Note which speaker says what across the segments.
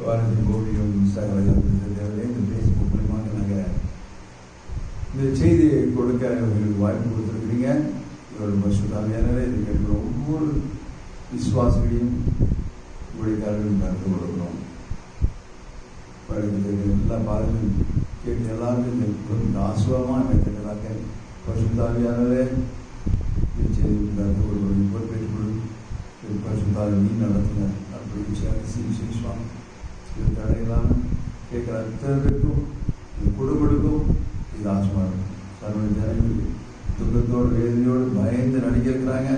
Speaker 1: பாரதி கோவியும் இந்த பேஸ்புக் மூலமாக நாங்கள் இந்த செய்தியை கொடுக்க உங்களுக்கு வாய்ப்பு கொடுத்துருக்கிறீங்க. இதோட பசுதாமியானவே இது கேட்கிற ஒவ்வொரு விசுவாசிகளையும் ஊழியக்காரர்களும் கருத்து கொடுக்கணும். எல்லா பாருங்கள் கேட்டு எல்லாருக்கும் இந்த ஆசுவமாக வைக்கிறாங்க. பசுதாமியானவே இந்த செய்தி கருத்து கொடுக்கணும். பொறுப்பேற்றுக்கொள்ளும் பசுதாவி நீ நடத்துங்க அப்படின்னு சுவாமி இது தடையில்லாமல் கேட்குற அத்தனை பேருக்கும் இது குடும்பத்துக்கும் இது ஆசமாக இருக்கும். தன்னுடைய ஜனங்களுக்கு துக்கத்தோடு வேதனையோடு பயந்து நடிக்கிறாங்க.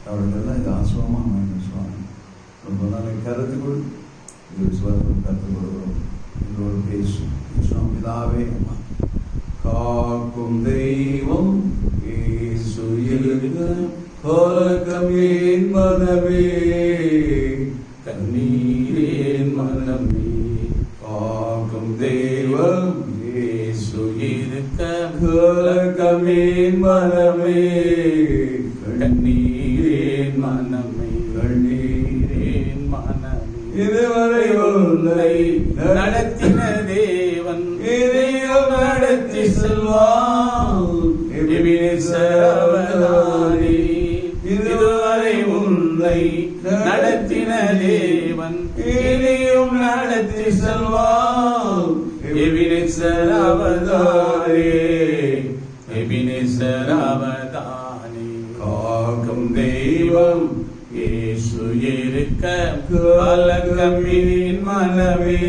Speaker 1: அவர்களெல்லாம் இது ஆசுவமாக அமைந்து சுவாமி ரொம்ப நாளைக்கு கருத்து கொடு இது விசுவாசம் கருத்து கொடுக்கிறோம். இதோடு பேசும் விஸ்வம் பிதாவே அம்மா காக்கும் தெய்வம் கலக்கமேன் மனமே கண்ணீரேன் மனமே காக்கும் தெய்வம் கலக்கமேன் மனமே கண்ணீரேன் மனமே கண்ணீரேன் மனமே இதுவரை உன்னை நடத்தின தேவன் இதையும் நடத்தி செல்வான். இதுவரை உன்னை நடத்தின தேவன் இதையும் நடத்தி செல்வான். எபினேசர் அவதாரே எபினேசர் அவதாரே காக்கும் தெய்வம் இயேசு இருக்க கலக்கமேன் மனமே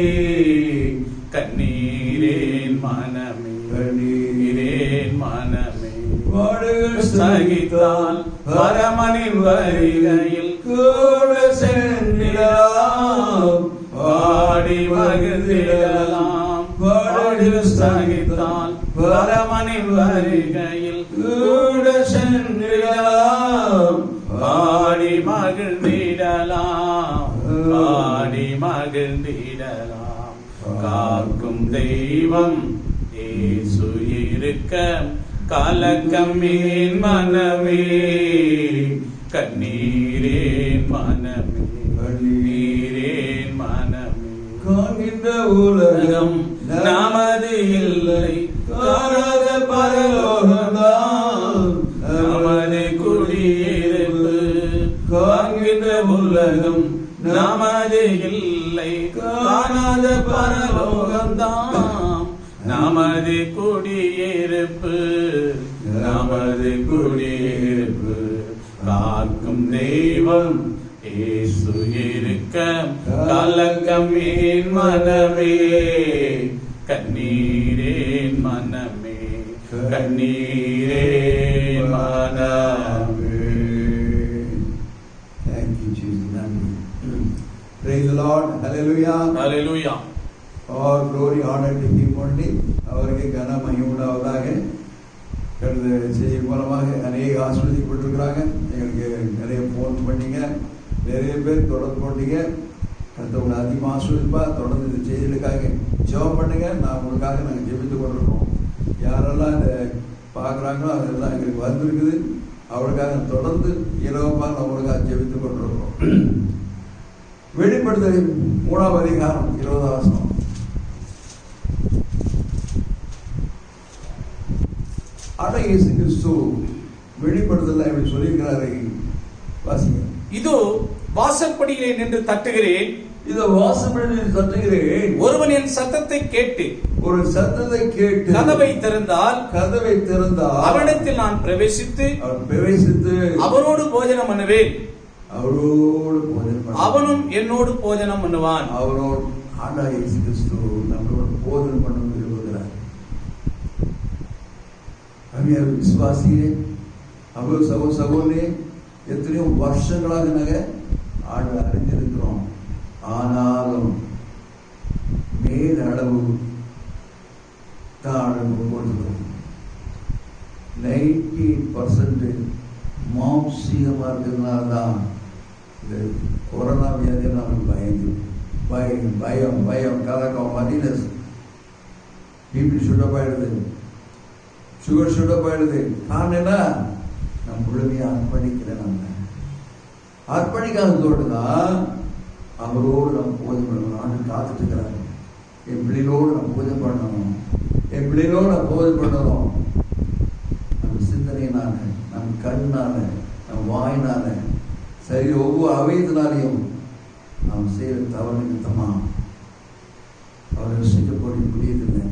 Speaker 1: கண்ணீரேன் மனமே கண்ணீரேன் மனமே சகித்தால் பரமனின் வருகையில் கூட சென்றிடலாம் பாடி மகிழ்ந்திடலாம். பாடி சகித்தால் பரமனின் வருகையில் கூட சென்றிடலாம் பாடி மகிழ்ந்திடலாம் பாடி மகிழ்ந்திடலாம். காக்கும் தெய்வம் இயேசு இருக்க கலக்கமேன் மனமே கண்ணீரேன் மனமே கண்ணீரேன் மனமே காண்கின்ற உலகம் நமது இல்லை காணாத பரலோகம்தான் நமது குடியிருப்பு. காண்கின்ற உலகம் நமது இல்லை காணாத பரலோகம்தான் நமது குடியிருப்பு நமது குடியிருப்பு. காக்கும் தெய்வம் இயேசு இருக்க கலக்கமேன் மனமே கண்ணீரேன் மனமே கண்ணீரேன் மனமே. Thank you Jesus. Praise the Lord. Hallelujah.
Speaker 2: Hallelujah.
Speaker 1: All glory honor to him only. அவருக்கு கன மகிமை உண்டாவதாக. கடந்த செய்தி மூலமாக அநேக ஆசீர்வதிக்கப்பட்டிருக்கிறாங்க. எங்களுக்கு நிறைய ஃபோன் பண்ணீங்க, நிறைய பேர் தொடர்பு கொண்டீங்க. கர்த்தர் அதிகமாக ஆசீர்வதிப்பா. தொடர்ந்து இந்த செய்திகளுக்காக ஜெபம் பண்ணுங்க. உங்களுக்காக நாங்கள் ஜெபித்து கொண்டிருக்கிறோம். யாரெல்லாம் இதை பார்க்குறாங்களோ அதெல்லாம் எங்களுக்கு வந்திருக்குது. அவளுக்காக தொடர்ந்து இரவப்பாக அவங்களுக்காக ஜெபித்து கொண்டிருக்கிறோம். வெளிப்படுத்தல் 3ஆம் அதிகாரம் 20ஆம் வசனம். இயேசு கிறிஸ்து வெளிப்படுத்தல இப்படி சொல்லியிருக்கிறாரு. வாசிங்க.
Speaker 2: இதோ வாசற்படியிலே நின்று தட்டுகிறேன்.
Speaker 1: இதோ வாசற்படியில் தட்டுகிறேன்.
Speaker 2: ஒருவன் என் சத்தத்தை கேட்டு
Speaker 1: ஒரு சத்தத்தை கேட்டு
Speaker 2: கதவை திறந்தால்
Speaker 1: அவனிடத்தில்
Speaker 2: நான் பிரவேசித்து
Speaker 1: அவனோடு
Speaker 2: போஜனம் பண்ணுவேன்.
Speaker 1: அவனோடு
Speaker 2: அவனும் என்னோடு போஜனம் பண்ணுவான்.
Speaker 1: அவனோடு ஆண்டவர் இயேசு கிறிஸ்து நம்மளோட போஜனம் பண்ண விரும்புகிறார். அருமையான விசுவாசியே, அவ்வளவு சகோதரே, எத்தனையோ வருஷங்களாக நாங்கள் ஆண்டவரை அறிந்திருக்கிறோம். ஆனாலும் மேல் அளவு தான் கொடுக்கிறோம். 90% மாம்சீகமாக இருக்கிறதுனால தான் இந்த கொரோனா வியாதியை நமக்கு பயம் கலக்கம் மதினஸ் பிபி சுடப்பாயிடுது, சுகர் சுடப்பாயிடுது. காரணம்னா நம்ம முழுமையாக அர்ப்பணிக்கல. நம்ம அர்ப்பணிக்காததோடு தான் அவரோடு நம்ம பூஜை பண்ணணும். ஆண்டு காத்துட்டு இருக்கிறாரு. என் பிள்ளைகளோடு நம்ம பூஜை பண்ணணும். என் பிள்ளைகளோடு நம்ம பூஜை பண்ணணும். நம்ம சிந்தனையினால, நம் கண்ணால, நம் வாயினால, சரி ஒவ்வொரு அவயத்தினாலையும் நாம் செய்கிற தவறு நிமித்தமா அவர் ரசிக்கப்படி முடியதில்லை.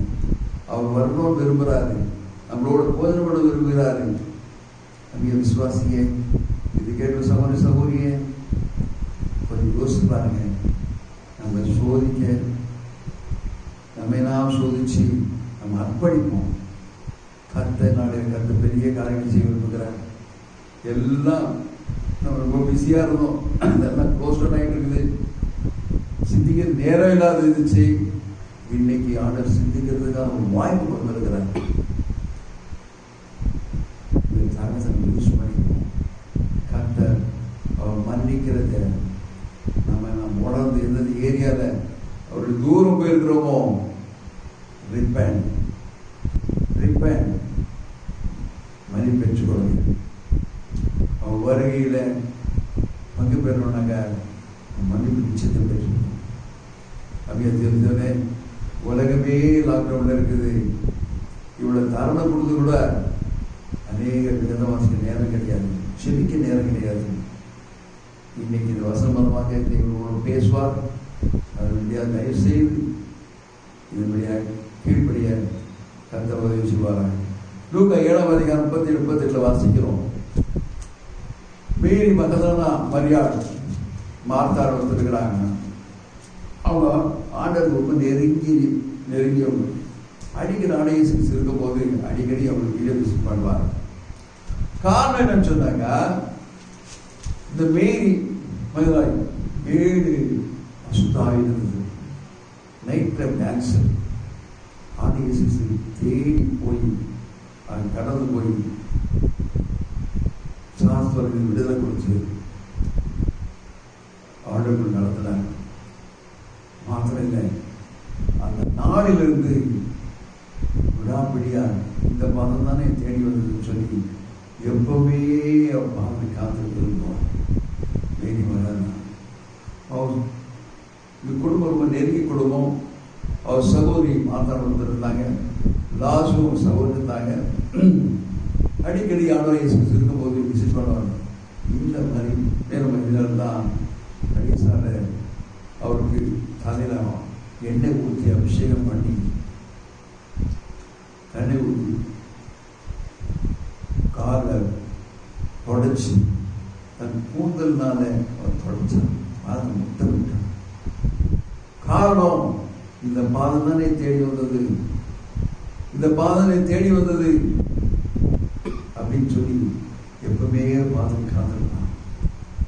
Speaker 1: அவர் வரணும்னு விரும்புகிறாரு. நம்மளோட போதனை பண்ண விரும்புகிறாரு. நம்ம விசுவாசியே, இது கேட்ட சகோதரி சகோதரியே, கொஞ்சம் யோசிச்சு பாருங்க. நம்ம சோதிக்க, நம்மை நாம் சோதிச்சு நம்ம அர்ப்பணிப்போம். கத்த பெரிய காரியங்கள் செய்ய விரும்புகிறார். எல்லாம் நம்ம ரொம்ப பிஸியா இருந்தோம், அதெல்லாம் க்ளோஸ் ஆகிட்டு இருக்குது. சிந்திக்க நேரம் இல்லாத இருந்துச்சு. இன்னைக்கு ஆண்டவர் சிந்திக்கிறதுக்காக ஒரு வாய்ப்பு வந்திருக்கிறார். யூஸ் பண்ணிப்போம். கர்த்தர் அவர் மன்னிக்கிறத நம்ம உணர்ந்து எந்த ஏரியால அவருடைய தூரம் போயிருக்கிறோமோ, ரிப்பேண்ட் மணி பெற்றுக்கொள்ளுங்க. அவன் வருகையில பங்கு பெறணும்னாங்க மன்னிப்பு நிச்சயத்தை பெற்றுக்கணும். அப்படியே தெரிஞ்சோடனே உலகமே லாக்டவுன்ல இருக்குது. இவ்வளவு தருணம் கொடுத்து கூட அநேக வேதவாசிக்க நேரம் கிடையாது, செபிக்க நேரம் கிடையாது. இன்னைக்கு இந்த வசனமாக இவங்களோட பேசுவார். அதனுடைய தயவு செய்து இதனுடைய கீழ்படிய கர்த்தர் உதவி செய்வாராங்க. லூக்கா 7:37 வாசிக்கிறோம். மேரி மகதலேனா மரியாள் மார்த்தாள் வந்துருக்கிறாங்க. அவங்க ஆண்டவருக்கு ரொம்ப நெருங்கியவங்க. அடிக்கடி ஆலயத்துக்கு இருக்கும் போது அடிக்கடி அவங்களுக்கு வீடியோ விசிட் பண்ணுவார். காரணம் என்னன்னு சொன்னாங்க, இந்த மேரி மகதலேனா 7 அசுத்தாவி இருந்தது. நைட் டைம் டான்ஸர் ஆலயத்துக்கு தேடி போய் கடந்து போய் சாஸ்திரத்தில் விடுதலை கொடுத்து ஆண்டவர்கள் நடத்தினார். மாத்திரம் இல்லை, அந்த நாளிலிருந்து விடாப்பிடியா இந்த பாதம் தானே தேடி வந்ததுன்னு சொல்லி எப்பவுமே பாதை காத்துட்டு இருந்தோம். வேணி வராங்க. அவர் இந்த குடும்பம் ரொம்ப நெருங்கி குடும்பம். அவர் சகோதரி மாதாள் வந்துருந்தாங்க, லாசும் சகோதரி இருந்தாங்க. அடிக்கடி ஆண்டவர் இயேசு இருக்கும் போது விசிட் பண்ணுவாங்க. இந்த மாதிரி வேற மனிதர்கள் தான் கடைசியால அவருக்கு தலையில எண்ணெய் ஊற்றி அபிஷேகம் பண்ணி தண்ணி ஊற்றி காலை தொடச்சி தன் கூந்தல்னால அவர் தொடச்சார். அதை முத்தமிட்டார். காரணம், இந்த பாதம் தானே தேடி வந்தது, இந்த பாதனை தேடி வந்தது அப்படின்னு சொல்லி எப்பவுமே பாதம் காத்திருப்பான்.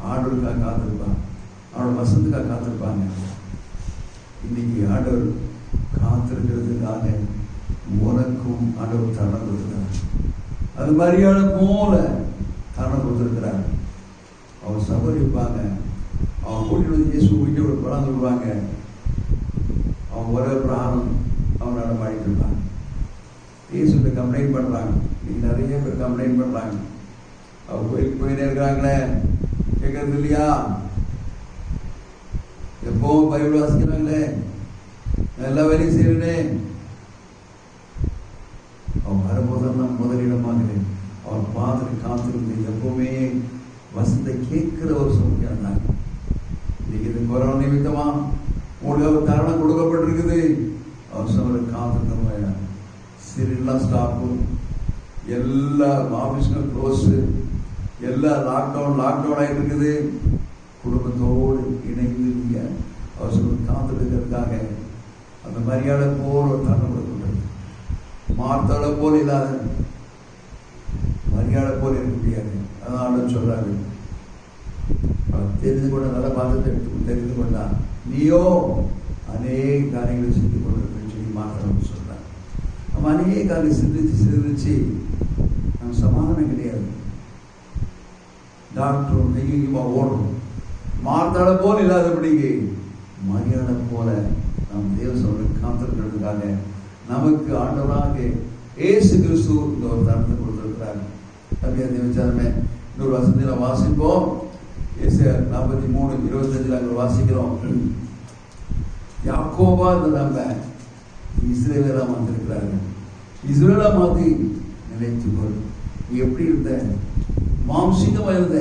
Speaker 1: ஆண்டவருக்காக காத்திருப்பான், அவனோட வசந்துக்காக காத்திருப்பாங்க. இன்னைக்கு ஆண்டவர் காத்திருக்கிறதுக்காக உனக்கும் ஆண்டவர் தருணம் கொடுக்கிறார். அது மாதிரியான போல தருணம் கொடுத்திருக்கிறார். அவன் சபரிப்பாங்க, அவன் கூட்டிட்டு வந்து இயேசு வீட்டோட பிறந்து விடுவாங்க. அவன் ஒரே பிராணம் அவன் நடமாடிட்டு இருப்பாங்க. இயேசுக்கு கம்ப்ளைண்ட் பண்றாங்க. இன்னைக்கு நிறைய பேர் கம்ப்ளைண்ட் பண்றாங்க. அவங்க கோயிலுக்கு போயிட்டே இருக்கிறாங்களே, கேட்கறது இல்லையா, எப்போ பைபிள் வாசிக்கிறாங்களே, எல்லா வேலையும் செய்யறே. அவன் வரும்போதெல்லாம் முதலிடமாகிறேன். அவன் பாதனை காத்திருந்து எப்பவுமே வசந்த கேட்கிற ஒரு சூழ்நிலை இருந்தாங்க. இன்னைக்கு இது கொரோனா நிமித்தமா உங்களுக்கு ஒரு தருணம் கொடுக்கப்பட்டிருக்குது. அவர் சொல்ற காத்திருக்க சிறிலாம் ஸ்டாப்பு, எல்லா ஆபீஸ்கள் க்ளோஸ், எல்லா லாக்டவுன் ஆகிட்டு இருக்குது. குடும்பத்தோடு இணைந்து அவர் சொல்ற காத்திருக்கிறதுக்காக அந்த மரியாதை போல் ஒரு தருணம் கொடுக்கப்பட்டது. மார்த்தாளை போல் இல்லாத மரியாதை போல் இருக்க முடியாது. அதனால சொல்றாரு, தெரிந்து கொண்ட நல்ல பாதத்தை எடுத்து தெரிந்து கொண்டா நீயோ அநேக காரியங்களை செஞ்சு கொண்டிருக்கன்னு சொல்லி மாத்திரம் சொல்றாரு. நம்ம அநேக காரியம் சிந்திச்சு நம்ம சமாதானம் கிடையாது. டாக்டர் நெய்யுமா ஓடணும். மார்த்தாளை போல் இல்லாதபடிக்கு மரியாதை போல நம் தேவ சொல்ற காத்திருக்கிறதுக்காக நமக்கு ஆண்டவராக இயேசு கிறிஸ்து இந்த ஒரு தருணத்தை கொடுத்திருக்கிறார். அப்படியே விசாரமே இன்னொரு வசதியில வாசிப்போம். ஏசாயா 43:25 நாங்கள் வாசிக்கிறோம். யாக்கோபா நம்ம இஸ்ரவேலா மாத்திருக்கிறாங்க. இஸ்ரவேலா மாத்தி நினைத்துக்கொள். நீ எப்படி இருந்த? மாம்சீகமா இருந்த.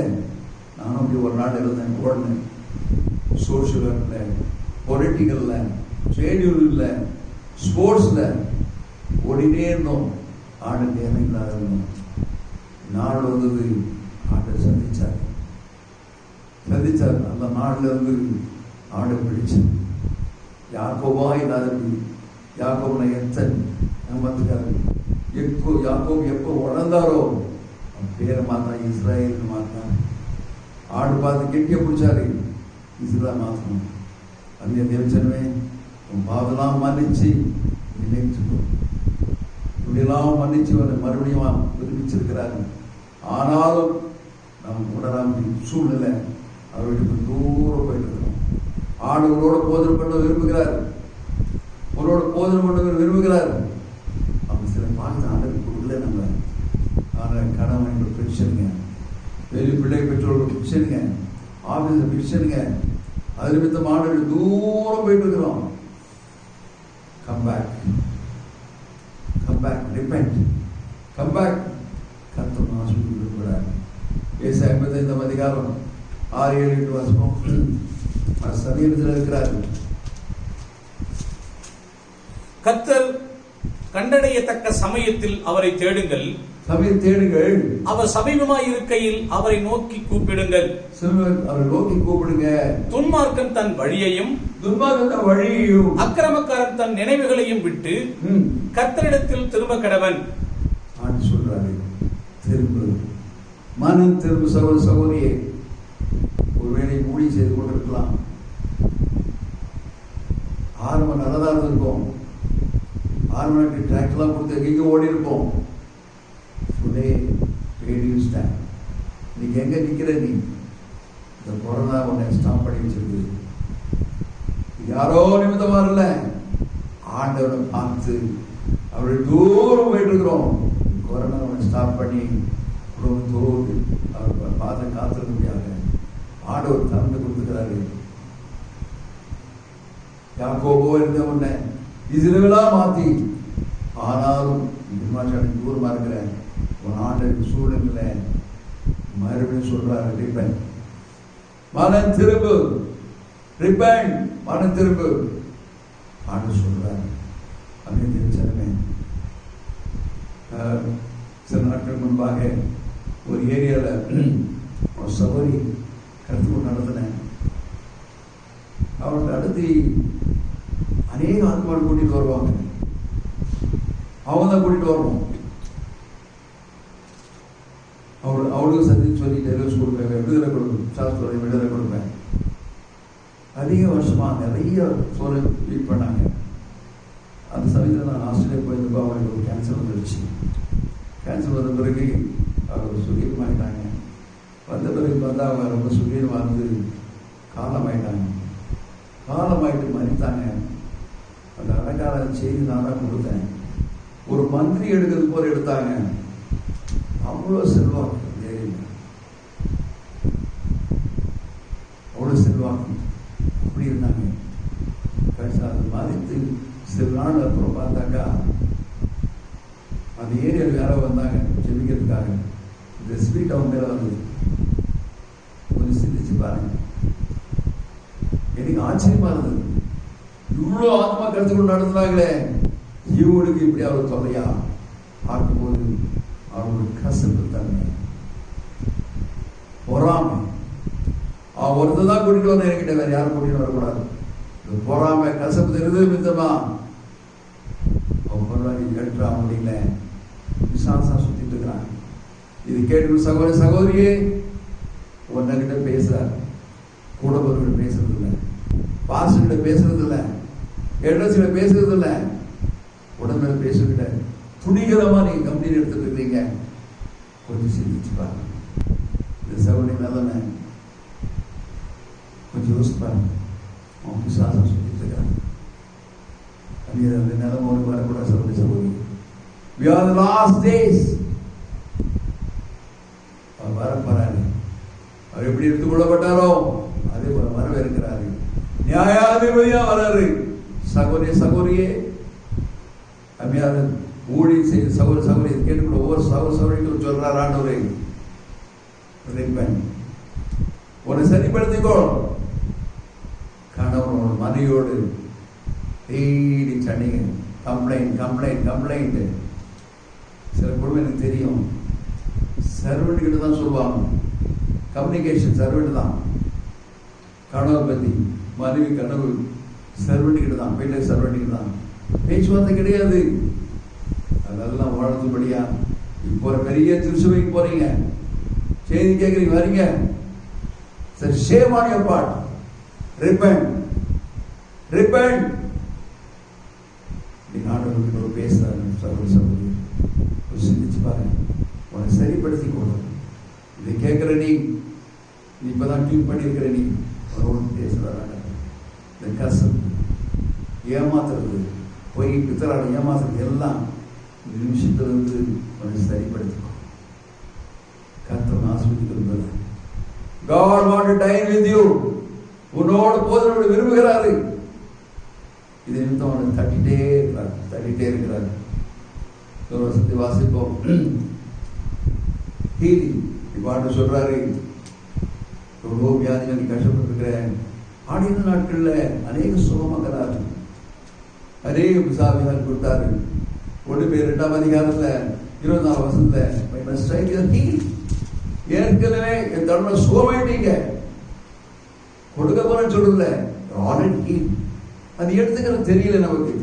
Speaker 1: நானும் அப்படி ஒரு நாள் இருந்தேன். ஓடினேன். சோசியல் ஒர்க்ல, பொலிட்டிக்கல்ல, ட்ரேட் யூனியன்ல, ஸ்போர்ட்ஸ்ல ஓடினே இருந்தோம். ஆடு நேரம் இல்லாத இருந்தோம். நாள் வந்தது, ஆட்டை சந்திச்சார். அந்த நாள்ல இருந்து ஆடை பிடிச்சு யாக்கோபா இல்லாதபடி, யாக்கோபனை எத்தன் ஏமாத்துக்காரு. யாக்கோபு எப்போ உணர்ந்தாரோ பேரை மாத்தா இஸ்ராயேல் மாத்தா. ஆடு பார்த்து கெட்டிய பிடிச்சாரு, இஸ்ரேல் மாத்தணும். அந்த தேவச்சனமே உன் பாவெல்லாம் மன்னிச்சு நினைச்சுக்கோ. இப்படியெல்லாம் மன்னிச்சு மறுபடியும் விரும்பிச்சிருக்கிறாரு. ஆனாலும் நாம் உணராம சூழ்நிலை அவருக்கு தூரம் போயிட்டு இருக்கிறோம். ஆடுகளோட போதனை பண்ண விரும்புகிறார். உங்களோட போதனை பண்ண விரும்புகிறார். அவங்க சில பார்த்து ஆண்டுக்கு கொடுக்கல. நம்ம ஆனால் கணவன் பிரச்சனைங்க, வெளி பிள்ளை பெற்றோர்கள் பிரச்சனைங்க, ஆபீஸ் பிரச்சனைங்க, அது நிமித்தம் ஆண்டுகள் தூரம் போயிட்டு இருக்கிறோம். Come back, repent, come back. கர்த்தர் ஆசீர்வதித்து விடுகிறார். ஏசாயா 55 அதிகாரம் 6-7 வாசிப்போம். சமீபத்தில் இருக்கிறார்.
Speaker 2: கர்த்தர் கண்டடையத்தக்க சமயத்தில் அவரை தேடுங்கள்.
Speaker 1: அவர்
Speaker 2: சமீபமாய் இருக்கையில் அவரை நோக்கி கூப்பிடுங்கள்.
Speaker 1: அவரை நோக்கி கூப்பிடுங்க.
Speaker 2: துன்மார்க்கன் தன் வழியையும் அக்கிரமக்காரன் தன் நினைவுகளையும் விட்டு கர்த்தரிடத்தில் திரும்ப கடவன்.
Speaker 1: சொல்றாரு, திரும்ப மனம் திரும்ப. சகோதர சகோதரியே, ஒருவேளை மூடி செய்து கொண்டிருக்கலாம். ஆரம்பம் நல்லதா இருந்திருக்கும். ஆரம்பம் டிராக்டர்லாம் கொடுத்து எங்க ஓடி இருப்போம். நீங்க எங்க நிக்கிற? நீ இந்த கொரோனா உன்னை ஸ்டாப் பண்ணி வச்சிருக்கு. யாரோ நிமித்தமா இல்ல, ஆண்டவரை பார்த்து அவருடைய தூரம் போயிட்டு இருக்கிறோம். கொரோனா உன்னை ஸ்டாப் பண்ணி குடும்பத்தோடு அவர் பார்த்து காத்திருக்க முடியாது. ஆண்டவர் திறந்து கொடுத்துக்கிறாரு. யாக்கோபோ இருந்த உன்னை இஸ்ரவேலா மாத்தி, ஆனாலும் தூரமா இருக்கிற உன் ஆண்டு சூழ்நிலை மறுபடியும் சொல்றாரு, ரிப்பென்ட், மனம் திரும்பு. ரிப்பென்ட், மனம் திரும்பு. ஆண்டு சொல்றாரு. அப்படின்னு தெரிஞ்சமே சில நாட்கள் முன்பாக ஒரு ஏரியால ஒரு சபரி கருத்து நடத்தினேன். அவர்கள் அடுத்து அநேக ஆத்மாவை கூட்டிட்டு வருவாங்க. அவங்க தான் கூட்டிட்டு வரணும். அவளுக்கு சந்திச்சு சொல்லி டெலிவர்ஸ் கொடுப்பேன், விடுதலை கொடுப்பேன், சாஸ்திர விடுதலை கொடுப்பேன். அதிக வருஷமா நிறைய சொல்ல ட்ரீட் பண்ணாங்க. அந்த சமயத்தில் நான் ஆஸ்திரேலியா போயிருந்தப்போ அவங்களுக்கு ஒரு கேன்சர் வந்துருச்சு. கேன்சர் வந்த பிறகு அவங்க சுகீனமாயிட்டாங்க. வந்த பிறகு பார்த்தா அவங்க ரொம்ப சுகீனம் வந்து காலமாயிட்டாங்க. காலமாயிட்டு மறித்தாங்க. அந்த அடக்கால செய்தி நான் தான் கொடுத்தேன். ஒரு மந்திரி எடுக்கிறது போல எடுத்தாங்க. அவ்வளோ செல்வாக்கு, அவ்வளோ செல்வாக்கு அப்படி இருந்தாங்க. அது மதித்து சில நாள் அப்புறம் பார்த்தாக்கா அந்த ஏரியாவில் யாரோ வந்தாங்க ஜெபிக்கிறதுக்காக. இந்த ஸ்வீட் அவங்க மேல வந்து கொஞ்சம் சிந்திச்சு பாருங்க. எனக்கு ஆச்சரியமா இருந்தது. இவ்வளோ ஆத்மா கருத்துக்குள் நடந்தாங்களே, இவங்களுக்கு இப்படி அவர் தொல்லையா பார்க்கும்போது அவங்களுக்கு கசப்பு தன்மை, பொறாமை. அவன் ஒருத்தர் தான் கூட்டிட்டு வரணும், என்கிட்ட வேற யாரும் கூட்டிட்டு வரக்கூடாது. பொறாமை கசப்பு தெரிஞ்சது மித்தமா அவன் பொருளாதார 8ஆம் முடியல விசாசா சுத்திட்டு இருக்கிறான். இது கேட்டு சகோதரி சகோதரியே உன்கிட்ட பேசுறாரு, கூட பொருள்கிட்ட பேசுறது இல்லை, பாஸ்டர்கிட்ட பேசுறது இல்லை, எட்ரஸ்கிட்ட பேசுறது இல்லை, உடம்புல பேசுகிட்ட துணிகரமா நீங்க கம்பெனி எடுத்துட்டு இருக்கீங்க. கொஞ்சம் சிந்திச்சு பாருங்க. இந்த சகோதரி நல்ல கொஞ்சம் யோசிச்சு பாருங்க. அவன் விசாசம் சுத்திட்டு இருக்காங்க. அந்த நிலைமை ஒரு வரக்கூட சகோதரி சகோதரி. We are the last days. அவர் வரப்போறாரு. அவர் எப்படி எடுத்துக்கொள்ளப்பட்டாரோ அதே போல வரவேற்கிறாரு. நியாயாதிபதியா வராரு. சகோதரிய சகோதரியே அம்மையார் ஊழியம் செய்த சகோதர சகோதரி கேட்டுக்கூட ஒவ்வொரு சகோதர சகோதரிகளும் சொல்றாரு ஆண்டவரே, உன்னை சரிப்படுத்திக்கோ. கணவனோட மனைவியோடு டெய்லி சண்டைங்க, கம்ப்ளைண்ட் கம்ப்ளைண்ட் கம்ப்ளைண்ட். சில குடும்பம் எனக்கு தெரியும், சர்வெண்ட் கிட்ட தான் சொல்லுவாங்க. கம்யூனிகேஷன் சர்வெண்ட் தான். கணவர் பத்தி மனைவி கணவர் சர்வெண்ட் கிட்ட தான், வீட்டில் சர்வெண்ட் கிட்ட தான். பேச்சுவார்த்தை கிடையாது. அதெல்லாம் வாழ்த்துபடியா இப்போ பெரிய திருச்சுவைக்கு போறீங்க, செய்தி கேட்குறீங்க, வரீங்க. சரி, shame on your part. Repent. Repent. நீ ஆண்டவருக்கு ஒரு பேசுறாரு சகோதர சகோதரி, ஒரு சிந்திச்சு பாருங்க. உன்னை சரிப்படுத்தி கொடு. இதை கேட்கிற நீ இப்பதான் டியூன் பண்ணியிருக்கிற நீ உனக்கு பேசுறாரு. இந்த கசம், ஏமாத்துறது, பொய், பித்தராட ஏமாத்துறது எல்லாம் இந்த நிமிஷத்துல இருந்து உன்னை சரிப்படுத்திக்கோ. கர்த்தர் ஆசீர்வதிக்கிறது. God want to dine with you. உன்னோடு போதனோடு விரும்புகிறாரு. இதை நிமித்தம் அவனை தட்டிட்டே இருக்கிறார். ஒரு வசதி வாசிப்போம். ஹீலிங் இவ்வாறு சொல்றாரு. எவ்வளோ வியாதிகள் நீ கஷ்டப்பட்டிருக்கிறேன். ஆடின நாட்கள்ல அநேக சுகமாக்கிறாரு, அநேக விசாவிகள் கொடுத்தாரு. 1 அதிகாரத்துல 24 வசனத்துல ஏற்கனவே என் தன்மை சுகமாயிட்டீங்க, கொடுக்க போறேன்னு சொல்றதுல ஆல்ரெடி அது எடுத்துக்கிறது தெரியல நமக்கு.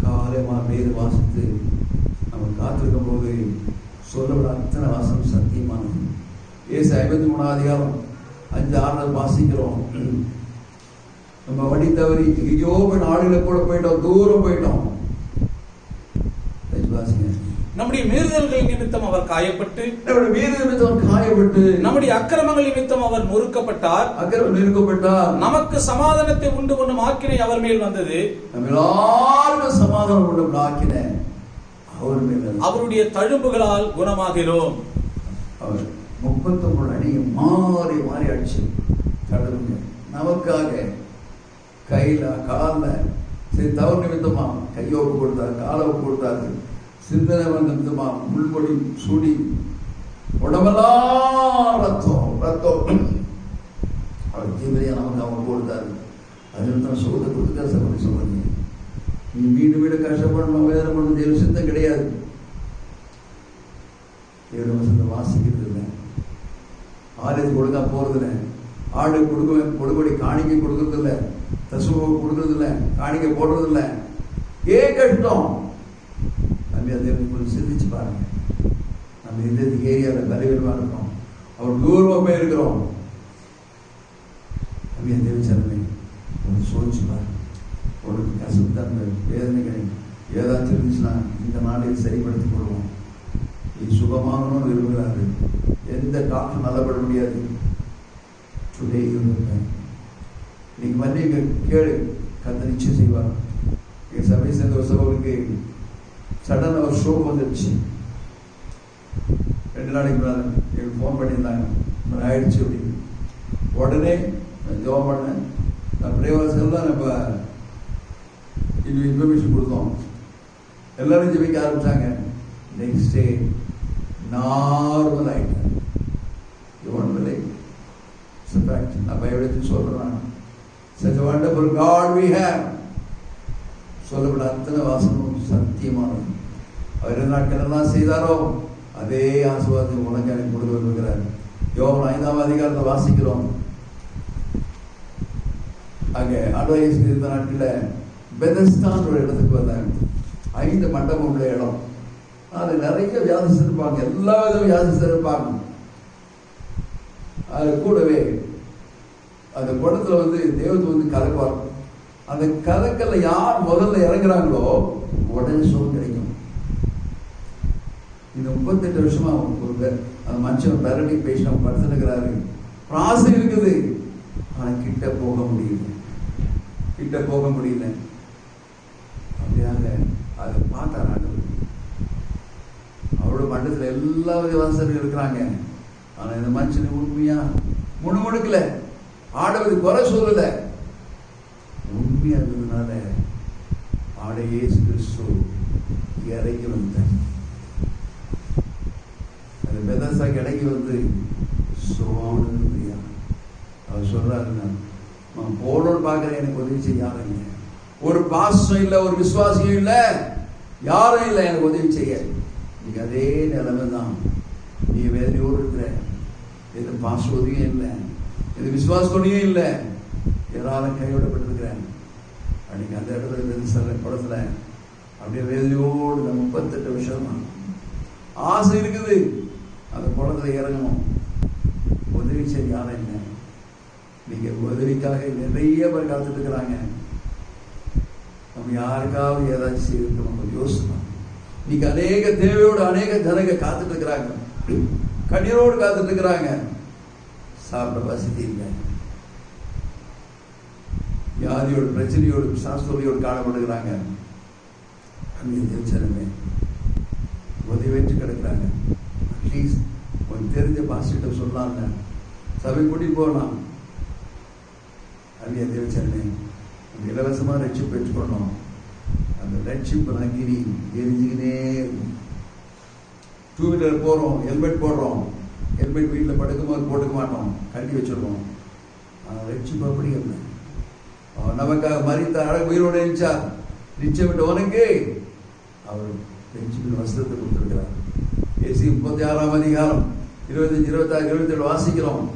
Speaker 1: காலமா வேறு வாசித்து நம்ம காத்திருக்கும் போது சொல்லப்பட அத்தனை வாசம் சத்தியமானது. ஏசு 53 அதிகாரம் 5-6 வாசிக்கிறோம். நம்ம வழி தவறி ஐயோ ஆளுகளை கூட போயிட்டோம், தூரம் போயிட்டோம்.
Speaker 2: நம்முடைய மீறுதல்கள் நிமித்தம் அவர் காயப்பட்டு, நம்முடைய அக்கிரமங்கள் நிமித்தம் அவர் நொறுக்கப்பட்டார். நமக்கு சமாதானத்தை உண்டு பண்ணும் ஆக்கினை அவர் மேல் வந்தது.
Speaker 1: சமாதானம் உண்டு ஆக்கினை அவர் மேல்,
Speaker 2: அவருடைய தழும்புகளால் குணமாகிறோம்.
Speaker 1: அவர் 39 அடி மாறி மாறி அடிச்சு தழும்புங்க நமக்காக. கையில கால சரி தவறு நிமித்தமா கையோப்பு கொடுத்தாரு, காலோப்பு கொடுத்தாரு. சிந்தனை நிமித்தமா முள்மொழி சூடி உடம்பெல்லாம் ரத்தம் ரத்தம். அவர் தீவிரையா நமக்கு அவங்க கொடுத்தாரு. அதில் தான் சோத கொடுத்துக்கா சகோதரி சொல்றீங்க. நீ வீடு கஷ்டப்படணும், வேதனை பண்ணணும், தேவ சித்தம் கிடையாது. தேவ வசந்த வாசிக்கிறது இல்லை, ஆலயத்துக்கு ஒழுங்கா போறது இல்லை, ஆடு கொடுபடி காணிக்கை கொடுக்கறது இல்லை, தசுவ கொடுக்கறது இல்லை, காணிக்கை போடுறது இல்லை. ஏன் கஷ்டம்? சிந்திச்சு பாருங்க. நம்ம இந்த ஏரியாவில் பலவீனமா இருக்கோம், அவர் தூரமா போய் இருக்கிறோம். தேவச்சனமே சோதிச்சு பாருங்க. உனக்கு கஷ்டத்தன்மை வேதனைகள் ஏதாச்சும் இருந்துச்சுன்னா இந்த நாளையில் சரிப்படுத்திக் கொள்வோம். நீ சுகமாகணும்னு விரும்புகிறாரு. எந்த டாக்டர் நல்லப்பட முடியாது. நீங்க வந்து இங்க கேளு, கத்த நிச்சயம் செய்வார். எங்க சபையை சேர்ந்த ஒரு சகோதரிக்கு சடன் ஒரு ஸ்ட்ரோக் வந்துடுச்சு. 2 நாளைக்கு முன்னாடி எனக்கு ஃபோன் பண்ணியிருந்தாங்க, ஆயிடுச்சு அப்படின்னு. உடனே நான் ஜெபம் பண்ணேன். நான் பிரேவாசெல்லாம் நம்ம இன்னும் இன்ஃபர்மேஷன் கொடுத்தோம். எல்லாரும் ஜெபிக்க ஆரம்பிச்சாங்க. நெக்ஸ்ட் டே நார்மல் ஆகிட்டேன். ஒன்றும் நான் பயப்படுத்தி சொல்றேன். Such a wonderful God we have. சொல்லப்பட அத்தனை வாசமும் சத்தியமானது. அவர் நாட்கள் எல்லாம் செய்தாரோ அதே ஆசீர்வாதத்தை உனக்கு எனக்கு கொடுக்க விரும்புகிறார். யோவான் 5ஆம் அதிகாரத்தை வாசிக்கிறோம். அங்கே அட்வைஸ் இருந்த நாட்டில் பெதஸ்தான் ஒரு இடத்துக்கு வந்தாங்க. 5 மண்டபம் உள்ள இடம். அது நிறைய வியாதிஸ்தர் இருப்பாங்க, எல்லா விதமும் வியாதிஸ்தர் இருப்பாங்க. அது கூடவே அந்த குடத்துல தேவத்து கலக்குவார். அந்த கலக்கல்ல யார் முதல்ல இறங்குறாங்களோ உடனே சுகம் கிடைக்கும். இந்த 38 வருஷமா ஒரு அந்த மனுஷன் பேரடிக் பேஷண்ட் படுத்துக்கிறாரு. பிராசை இருக்குது, ஆனா கிட்ட போக முடியல. அப்படியாக அதை பார்த்தாரு. அவரோட மண்டலத்தில் எல்லா விதவாசர்கள் இருக்கிறாங்க. ஆனா இந்த மனுஷனுக்கு உண்மையா முணுமுணுக்கல, ஆண்டவர் குறை சொல்லல, உண்மையா இருந்ததுனால ஆண்டவர் இயேசு கிறிஸ்து இறங்கி வந்தார். அந்த பெதஸ்தாக்கு இறங்கி வந்து சுவாமியா அவர் சொல்றாரு, நான் போடணும்னு பார்க்கிறேன், எனக்கு உதவி செய்ய யாரும் இல்லை. ஒரு பாசம் இல்லை, ஒரு விசுவாசியம் இல்லை, யாரும் இல்லை எனக்கு உதவி செய்ய. நீங்க அதே நிலைமை தான். நீ வேதனையோடு இருக்கிற, எது பாசோதியும் இல்லை, எது விசுவாசத்தோடையும் இல்லை, யாராலும் கைவிடப்பட்டிருக்கிறேன். அன்னைக்கு அந்த இடத்துல படத்துல அப்படியே வேதனையோடு நம்ம 38 வருஷமா ஆசை இருக்குது, அந்த குளத்துல இறங்கணும். உதவி செய்ய யாரும் இல்லை. நீங்க உதவிக்காக நிறைய பேர் காத்துட்டு இருக்கிறாங்க. நம்ம யாருக்காவது ஏதாச்சும் செய்யறது நம்ம யோசிக்கணும். நீங்க அநேக தேவையோடு அநேக ஜனங்க காத்துட்டு இருக்கிறாங்க, கண்ணீரோடு காத்துட்டு இருக்கிறாங்க. சாப்பிட வசதி இல்லை, வியாதியோடு பிரச்சனையோடு சாஸ்திரியோடு காணப்படுகிறாங்க. ஜனமே உதவிட்டு கிடக்குறாங்க. அட்லீஸ்ட் கொஞ்சம் தெரிஞ்ச பாசிட்டிவ் சொல்லலாங்க, சபை கூட்டிட்டு போகலாம். அங்கே தேவச்சனமே இலவசமா ரட்சிப்பு பெற்றுக்கொள்ளணும். அந்த ரட்சிப்பு அங்கிரி எரிஞ்சுக்கினே இருக்கும். 2 வீலர் போறோம், ஹெல்மெட் போடுறோம், ஹெல்மெட் வீட்டில் படுக்கும்போது போட்டுக்க மாட்டோம், கட்டி வச்சிருக்கோம். ரட்சிப்பு அப்படி இல்லை. அவர் நமக்காக மரித்த அழகு உயிரோடு எழுச்சார். நிச்சயமிட்டவனுக்கு அவர் ரட்சிப்பின் வஸ்திரத்தை கொடுத்திருக்கிறார். ஏசி 36ஆம் அதிகாரம் 25, 26, 27 வாசிக்கிறோம்.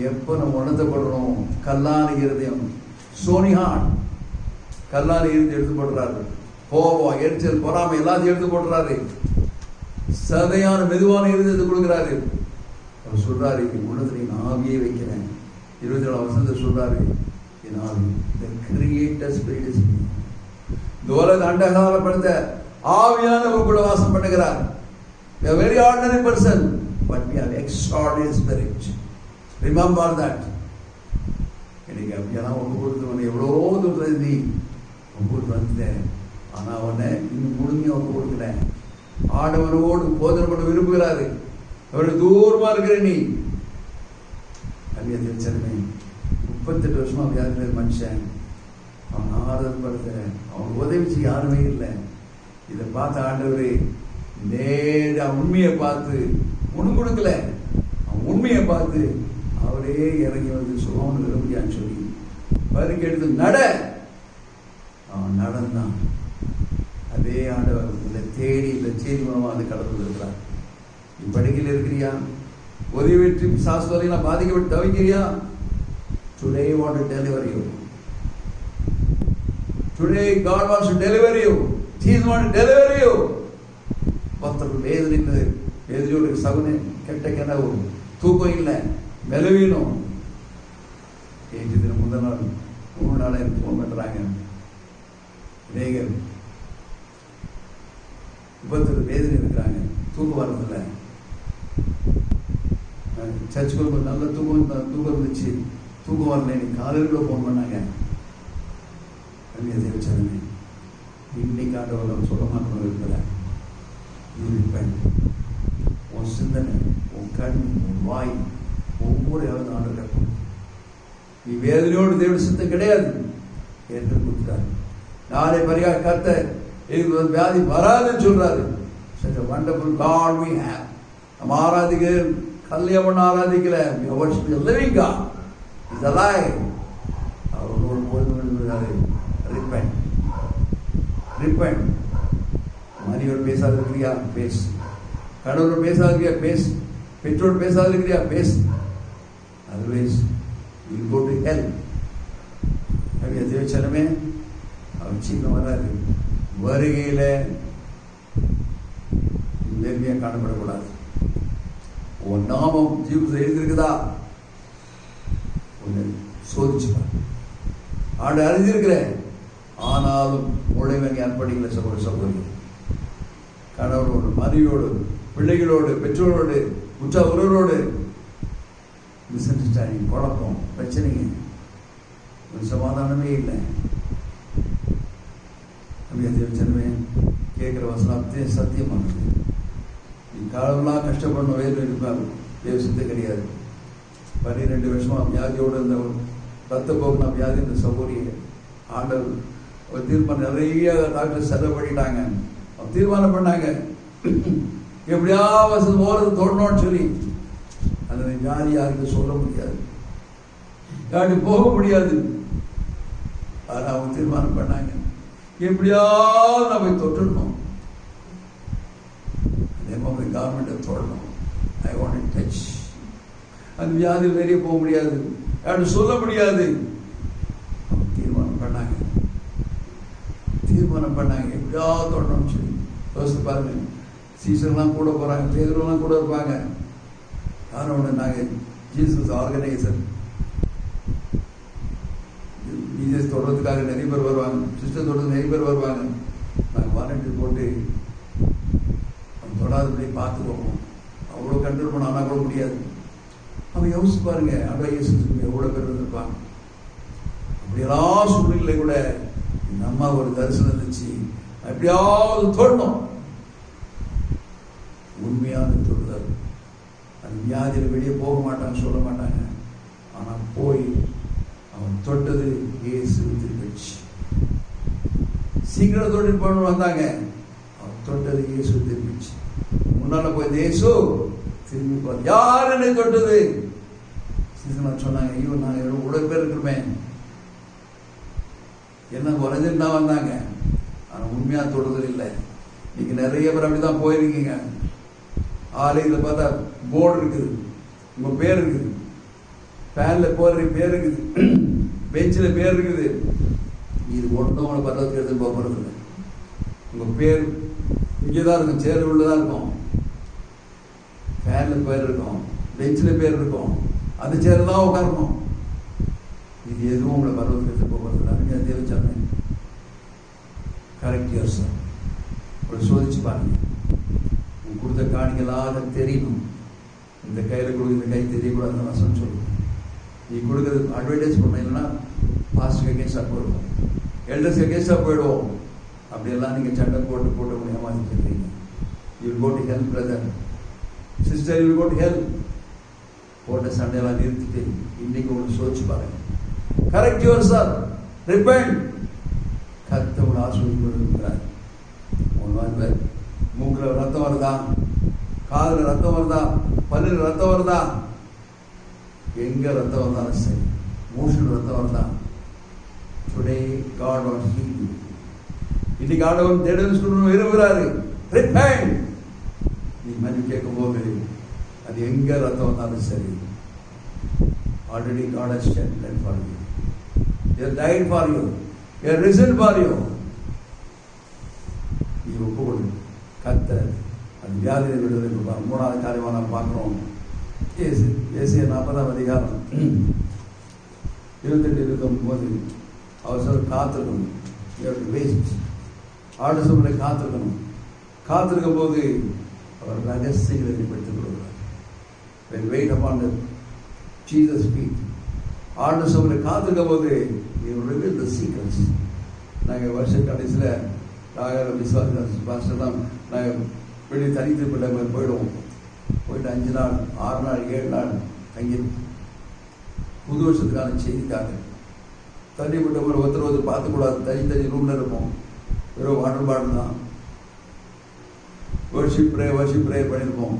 Speaker 1: எப்ப நம்ம உணர்த்தப்படுறோம், கல்லான இருதயம், சோனிஹான் கல்லான இருதயம் எடுத்து போடுறாரு. கோபம், எரிச்சல், பொறாமை எல்லாத்தையும் எடுத்து போடுறாரு. சதையான மெதுவான இருதயத்தை கொடுக்கிறாரு. அவர் சொல்றாரு, உணர்த்துல என் ஆவியை வைக்கிறேன். 27ஆம் வசனத்தை சொல்றாரு, என் ஆவி, the creator spirit is me. இந்த உலக அண்டகாரப்படுத்த ஆவியானவர் கூட வாசம் பண்ணுகிறார். We are very ordinary person, but we have extraordinary spirit. Remember that. எனக்கு அப்படியெல்லாம் ஒன்று கொடுத்து எவ்வளோ தூரத்தில் நீ ஒவ்வொரு வந்துட்டேன். ஆனால் அவனை இன்னும் முழுமையாக ஒன்று கொடுக்குறேன். ஆடவனோடு போதனை பண்ண விரும்புகிறாரு. அவருடைய தூரமா இருக்கிற நீ அப்படியே தெரிச்சனமே 38 வருஷமா வியாதி மனுஷன். அவன் ஆறுதல் படுத்த, அவன் உதவி செய்ய யாருமே இல்லை. இதை பார்த்த ஆண்டவரே நேர உண்மையை பார்த்து ஒன்றும் கொடுக்கல, அவன் உண்மையை பார்த்து அவரே இறங்கி வந்து சுகம்னு விரும்பியான்னு சொல்லி பருக்கு எடுத்து நட, அவன் நடந்தான். அதே ஆண்டவர் இந்த தேடி இந்த செய்தி மூலமாக அது கடந்து இருக்கிறார். நீ படுக்கையில் இருக்கிறியா, உதவி சாஸ்திரம் பாதிக்கப்பட்டு தவிக்கிறியா? Today I want to deliver you. Today God wants to deliver you. He wants to deliver you. பத்தர் வேதனையோடு சகுனே கெட்ட கனவு, தூக்கம் இல்லை, மெலவீனம். நேற்று தினம் முதல் நாள் 3 நாள் எனக்கு ஃபோன் பண்ணுறாங்க. அநேகர் விபத்தில் வேதனை இருக்கிறாங்க, தூக்கம் வர்றதில்லை. சர்ச்சுக்கு ஒரு நல்ல தூக்கம் இருந்துச்சு, தூக்கம் வரல. இன்னைக்கு காலையில் கூட ஃபோன் பண்ணாங்க. தேவச்சனமே இன்னைக்கு ஆண்டவர் சொல்ல மாட்டோம் இருக்கிற உன் சிந்தனை, உன் கண், உன் வாய் ஒவ்வொரு ஆண்டு கட்டும். நீ வேதனையோடு தேவனுடைய சித்தம் கிடையாது என்று கொடுத்தாரு. நாளை பரிகா கத்த இதுக்கு வியாதி வராதுன்னு சொல்றாரு. Such a wonderful God we have. நம்ம ஆராதிக்க கல்யாணம் பண்ண ஆராதிக்கல, we worship the living God. He's alive. அவர் போது repent. மனைவியோடு பேசாத இருக்கிறியா, பேசு. கணவரோடு பேசாத இருக்கிறியா, பேசு. பெற்றோடு பேசாத இருக்கிறியா, பேசு. Otherwise you will go to hell. அப்படியே தேவச்சனமே அவர் சீக்கிரம் வராது. வருகையில நேர்மையா காணப்படக்கூடாது. உன் நாமம் ஜீவத்தில் எழுதியிருக்குதா, உன்னை சோதிச்சுப்பார். ஆண்டு அறிஞ்சிருக்கிறேன், ஆனாலும் உழைவன் அர்ப்பணிக்கல. சகோதரி கணவரோடு, மனைவியோடு, பிள்ளைகளோடு, பெற்றோரோடு, உற்ற உறவோடு மிஸ் அண்டர்ஸ்டாண்டிங், குழப்பம், பிரச்சனைங்க, ஒரு சமாதானமே இல்லை. அப்படியே கேட்கிற வசனத்தை சத்தியமானது. நீ காலம்லாம் கஷ்டப்படணும், வேறு இருப்பார். தேவசத்தை கிடையாது. 12 வருஷமா வியாதியோடு இருந்தவர், ரத்த போக்குனா வியாதி இந்த சகோதரிய ஆண்டவர் ஒரு தீர்மானம், நிறைய டாக்டர் செலவு பண்ணிட்டாங்க. அவங்க தீர்மானம் பண்ணாங்க, எப்படியாவது ஓரது தொடணும்னு சொல்லி. அந்த வியாதி யாருக்கு சொல்ல முடியாது, யாருக்கு போக முடியாது. ஆனால் அவங்க தீர்மானம் பண்ணாங்க, எப்படியாவது நம்ம தொட்டுடணும், அதே மாதிரி கவர்மெண்ட்டை தொடணும். I want to touch. அந்த வியாதி வெளியே போக முடியாது, யாரும் சொல்ல முடியாது. அவங்க தீர்மானம் பண்ணாங்க எப்படியாவது தொடணும்னு சொல்லி. யோசித்து பாருங்க, சீசர்லாம் கூட போறாங்க, பேதர்லாம் கூட இருப்பாங்க. யாரும் ஒன்று நாங்கள் ஜீசஸ் ஆர்கனைசர், ஜீசஸ் தொடர்றதுக்காக நிறைய பேர் வருவாங்க, சிஸ்டர் தொடர்ந்து நிறைய பேர் வருவாங்க. நாங்கள் வாலண்டியர் போட்டு அவங்க தொடாதபடி பார்த்துக்குவோம். அவ்வளோ கண்ட்ரோல் பண்ண ஆனால் கூட முடியாது. அவங்க யோசிச்சு பாருங்க, அட்வைசஸ் எவ்வளோ பேர் இருந்திருப்பாங்க. அப்படியெல்லாம் சூழ்நிலை கூட இந்த அம்மா ஒரு தரிசனம் இருந்துச்சு, எப்படியாவது தொடணும். உண்மையான தொடுதல். அந்த வியாதியில் வெளியே போக மாட்டாங்க, சொல்ல மாட்டாங்க. ஆனால் போய் அவன் தொட்டது இயேசு திரும்பிச்சு. சீக்கிரம் தொட்டு போகணும்னு வந்தாங்க, அவன் தொட்டது இயேசு திரும்பிச்சு. முன்னால போய் இயேசு திரும்பி போய் யார் என்னை தொட்டது சொன்னாங்க. ஐயோ, நாங்கள் இவ்வளோ பேர் இருக்கிறோமே, என்ன குறைஞ்சுட்டு தான் வந்தாங்க. ஆனால் உண்மையா தொடுதல் இல்லை. நீங்க நிறைய பேர் அப்படிதான் போயிருக்கீங்க. ஆலயத்தில் பார்த்தா போர்டு இருக்குது, உங்க பேர் இருக்குது, பேன்ல போடுற பேர் இருக்குது, பெஞ்சில் பேர் இருக்குது. இது ஒன்றும் உங்களை பரவத்துக்கு எடுத்து போக போறது இல்லை. உங்க பேர் இங்கேதான் இருக்கும், சேர் உள்ளதான் இருக்கும். பேன்ல பேர் இருக்கும், பெஞ்சில் பேர் இருக்கும், அந்த சேர் தான் உட்காரணும். இது எதுவும் உங்களை பரவத்துக்கு எடுத்து போக போறது இல்லை. தேவச்சாமி கரெக்ட் யுவர் செல்ஃப். ஒரு சோதிச்சு பாருங்க. கொடுத்த காணிகளாக தெரியணும். இந்த கையில் கொடுக்க, இந்த கை தெரியக்கூடாதுன்னு வசனம் சொல்லுவோம். நீ கொடுக்கறது அட்வர்டைஸ் பண்ண, இல்லைன்னா பாஸ்டருக்கு அகேன்ஸ்டாக போயிடுவோம், எல்டர்ஸ்க்கு அகேன்ஸ்டாக போயிடுவோம். அப்படியெல்லாம் நீங்கள் சண்டை போட்டு ஏமாத்திட்டு இருக்கீங்க. You will go to help brother, sister, you will go to help. போட்ட சண்டையெல்லாம் நிறுத்திட்டு இன்னைக்கு உங்களுக்கு சோதிச்சு பாருங்க. Correct yourself, repent. கர்த்தர் ஆசீர்வதிக்கிறார். மூக்கில் ரத்தம் வருதா, காதில் ரத்தம் வருதா, பல்லில் ரத்தம் வருதா, எங்க ரத்தம் வந்தாலும் சரி, மூஷில் ரத்தம் வருதா, today God wants to heal you. இன்னைக்கு ஆண்டவர் தேடணும் விரும்புகிறாரு. ரிப்பெண்ட். நீ மன்னிப்பு கேட்கும் போது அது எங்க ரத்தம் வந்தாலும் சரி, already God has shed blood for you. He has died for you. He has risen for you. நீ ஒப்புக்கொடு. கர்த்தர் அந்த வியாதியை விடுதலை கொடுப்பார். 3வது காரியமாக நாம் பார்க்கிறோம். ஏசாயா 40ஆம் அதிகாரம் 28-29 அவர் சொல்ல காத்திருக்கணும். ஆண்டு சொல்ல காத்திருக்கணும். காத்திருக்கும் போது அவர் ரகசியங்களை வெளிப்படுத்திக் கொடுக்கிறார். When wait upon the Jesus feet. ஆண்டு சொல்ல காத்திருக்கும் போது He will reveal the secrets. நாங்கள் வருஷ கடைசியில் நாங்கள் விசுவாசம் நாங்கள் வெளியே தனித்து பிள்ளை போயிடுவோம். போயிட்டு 5 நாள் 6 நாள் 7 நாள் தங்கி புது வருஷத்துக்கான செய்திக்காக தண்ணி விட்டு ஒருத்தர் பார்த்துக்கூடாது. தனி ரூம்ல இருப்போம். வெறும் வாட்டர் பாட்டில் தான். வர்ஷிப் ப்ரேயர் பண்ணியிருப்போம்.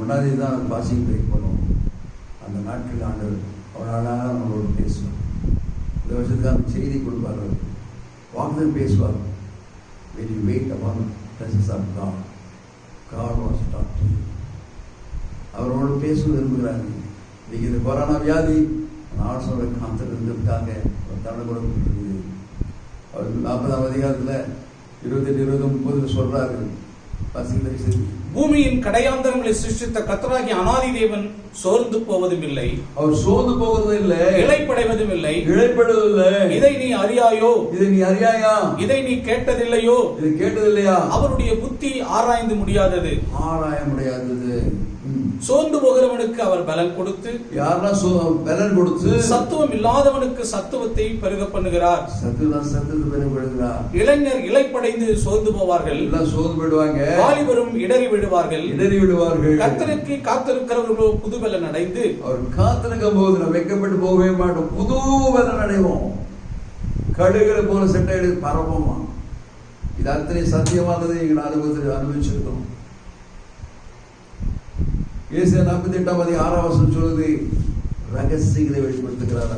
Speaker 1: 1ஆம் தேதி தான் பாசிங் பிரேக் பண்ணுவோம். அந்த நாட்கள் ஆண்டவர் அவரால் நம்மளோட பேசுவார். இந்த வருஷத்துக்கான செய்தி கொடுப்பார், வாக்குதல் பேசுவார். When you wait upon the presence of God, God wants to talk to you. அவரோடு பேச விரும்புகிறாரு. இன்னைக்கு இந்த கொரோனா வியாதி ஆட்சோட காத்திருந்ததுக்காக ஒரு தடை கூட கொடுத்துருக்குது. அவர் 40ஆம் அதிகாரத்தில் 28-29 சொல்றாரு.
Speaker 2: பூமியின் கடையாந்தரங்களை சிருஷ்டித்த கர்த்தராகிய அநாதி தேவன் சோர்ந்து போவதும் இல்லை,
Speaker 1: அவர் சோர்ந்து போவதும் இல்லை,
Speaker 2: இளைப்படைவதும் இல்லை.
Speaker 1: இதை
Speaker 2: நீ அறியாயோ, இதை நீ கேட்டதில்லையோ,
Speaker 1: கேட்டதில்லையா?
Speaker 2: அவருடைய புத்தி ஆராய முடியாதது. சோர்ந்து போகிறவனுக்கு அவர் பலன் கொடுத்து,
Speaker 1: யாரா பலன் கொடுத்து,
Speaker 2: சத்துவம் இல்லாதவனுக்கு சத்துவத்தை பெருக பண்ணுகிறார்.
Speaker 1: சத்துவத்தை பெருக.
Speaker 2: இளைஞர் இளைப்படைந்து சோர்ந்து போவார்கள்,
Speaker 1: எல்லாம் சோர்ந்து விடுவாங்க.
Speaker 2: வாலிபரும் இடறி விடுவார்கள். கர்த்தருக்கு காத்திருக்கிறவர்களோ புது பலன் அடைந்து,
Speaker 1: அவர் காத்திருக்கும் போது நம்ம வெட்கப்பட்டு போகவே மாட்டோம், புது பலன் அடைவோம். கடுகளை போல செட்டை எடுத்து பரப்போமா. இது அத்தனை சத்தியமானது எங்கள் அனுபவிச்சிருக்கோம். ஏசாயா 48:6 சொல்லுது, ரகசியங்களை வெளிப்படுத்துகிறார்.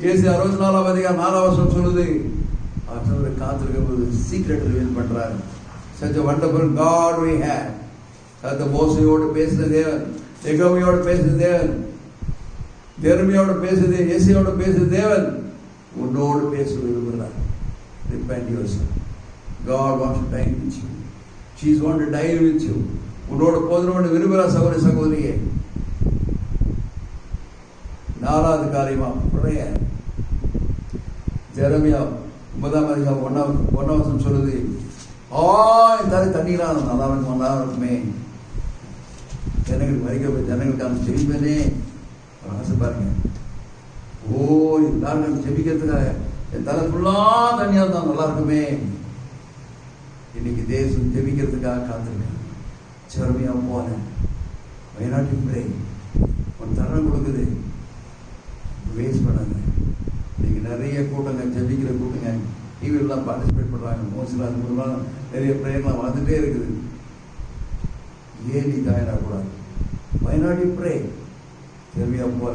Speaker 1: ஏசாயா 64:4 சொல்லுது, அவர் காத்திருக்கும் போது சீக்ரெட் ரிவீல் பண்றார். Such a wonderful God we have. அந்த மோசையோடு பேசின தேவன், எகோமியோடு பேசின தேவன், ஜெரமியாவோடு பேசின, ஏசாயாவோடு பேசின தேவன் உன்னோடு பேச விரும்புகிறார். Repent yourself. God wants to dine with you. She is want to dine with you. உன்னோடு போதனோடு விரும்புகிறார். சகோதரி சகோதரியே, 4வது காரியமா பழைய ஜெரமியா 9:1 சொல்லுது, தண்ணீரா நல்லா இருக்குமே, ஜனங்களுக்கு வரைக்கும் ஜனங்களுக்கான ஜெபிப்பேனே ஆசை பாருங்க. எல்லாரும் ஜெபிக்கிறதுக்காக என் தலை ஃபுல்லா தண்ணியா தான் நல்லா இருக்குமே. இன்னைக்கு தேசம் ஜெபிக்கிறதுக்காக காத்திருக்கேன். ஜெரமியா போல வயநாட்டின் பிறை ஒரு தருணம் கொடுக்குது, வேஸ்ட் பண்ணாங்க. இன்னைக்கு நிறைய கூட்டங்கள் ஜெபிக்கிற கூட்டங்க டிவிலாம் பார்ட்டிசிபேட் பண்றாங்க. மோஸ்ட்லி அது மூலமாக நிறைய பிரேயர்லாம் வந்துட்டே இருக்குது. ஏன் நீ தயாராகக்கூடாது? வயநாடி பிரே ஜெரமியா போல,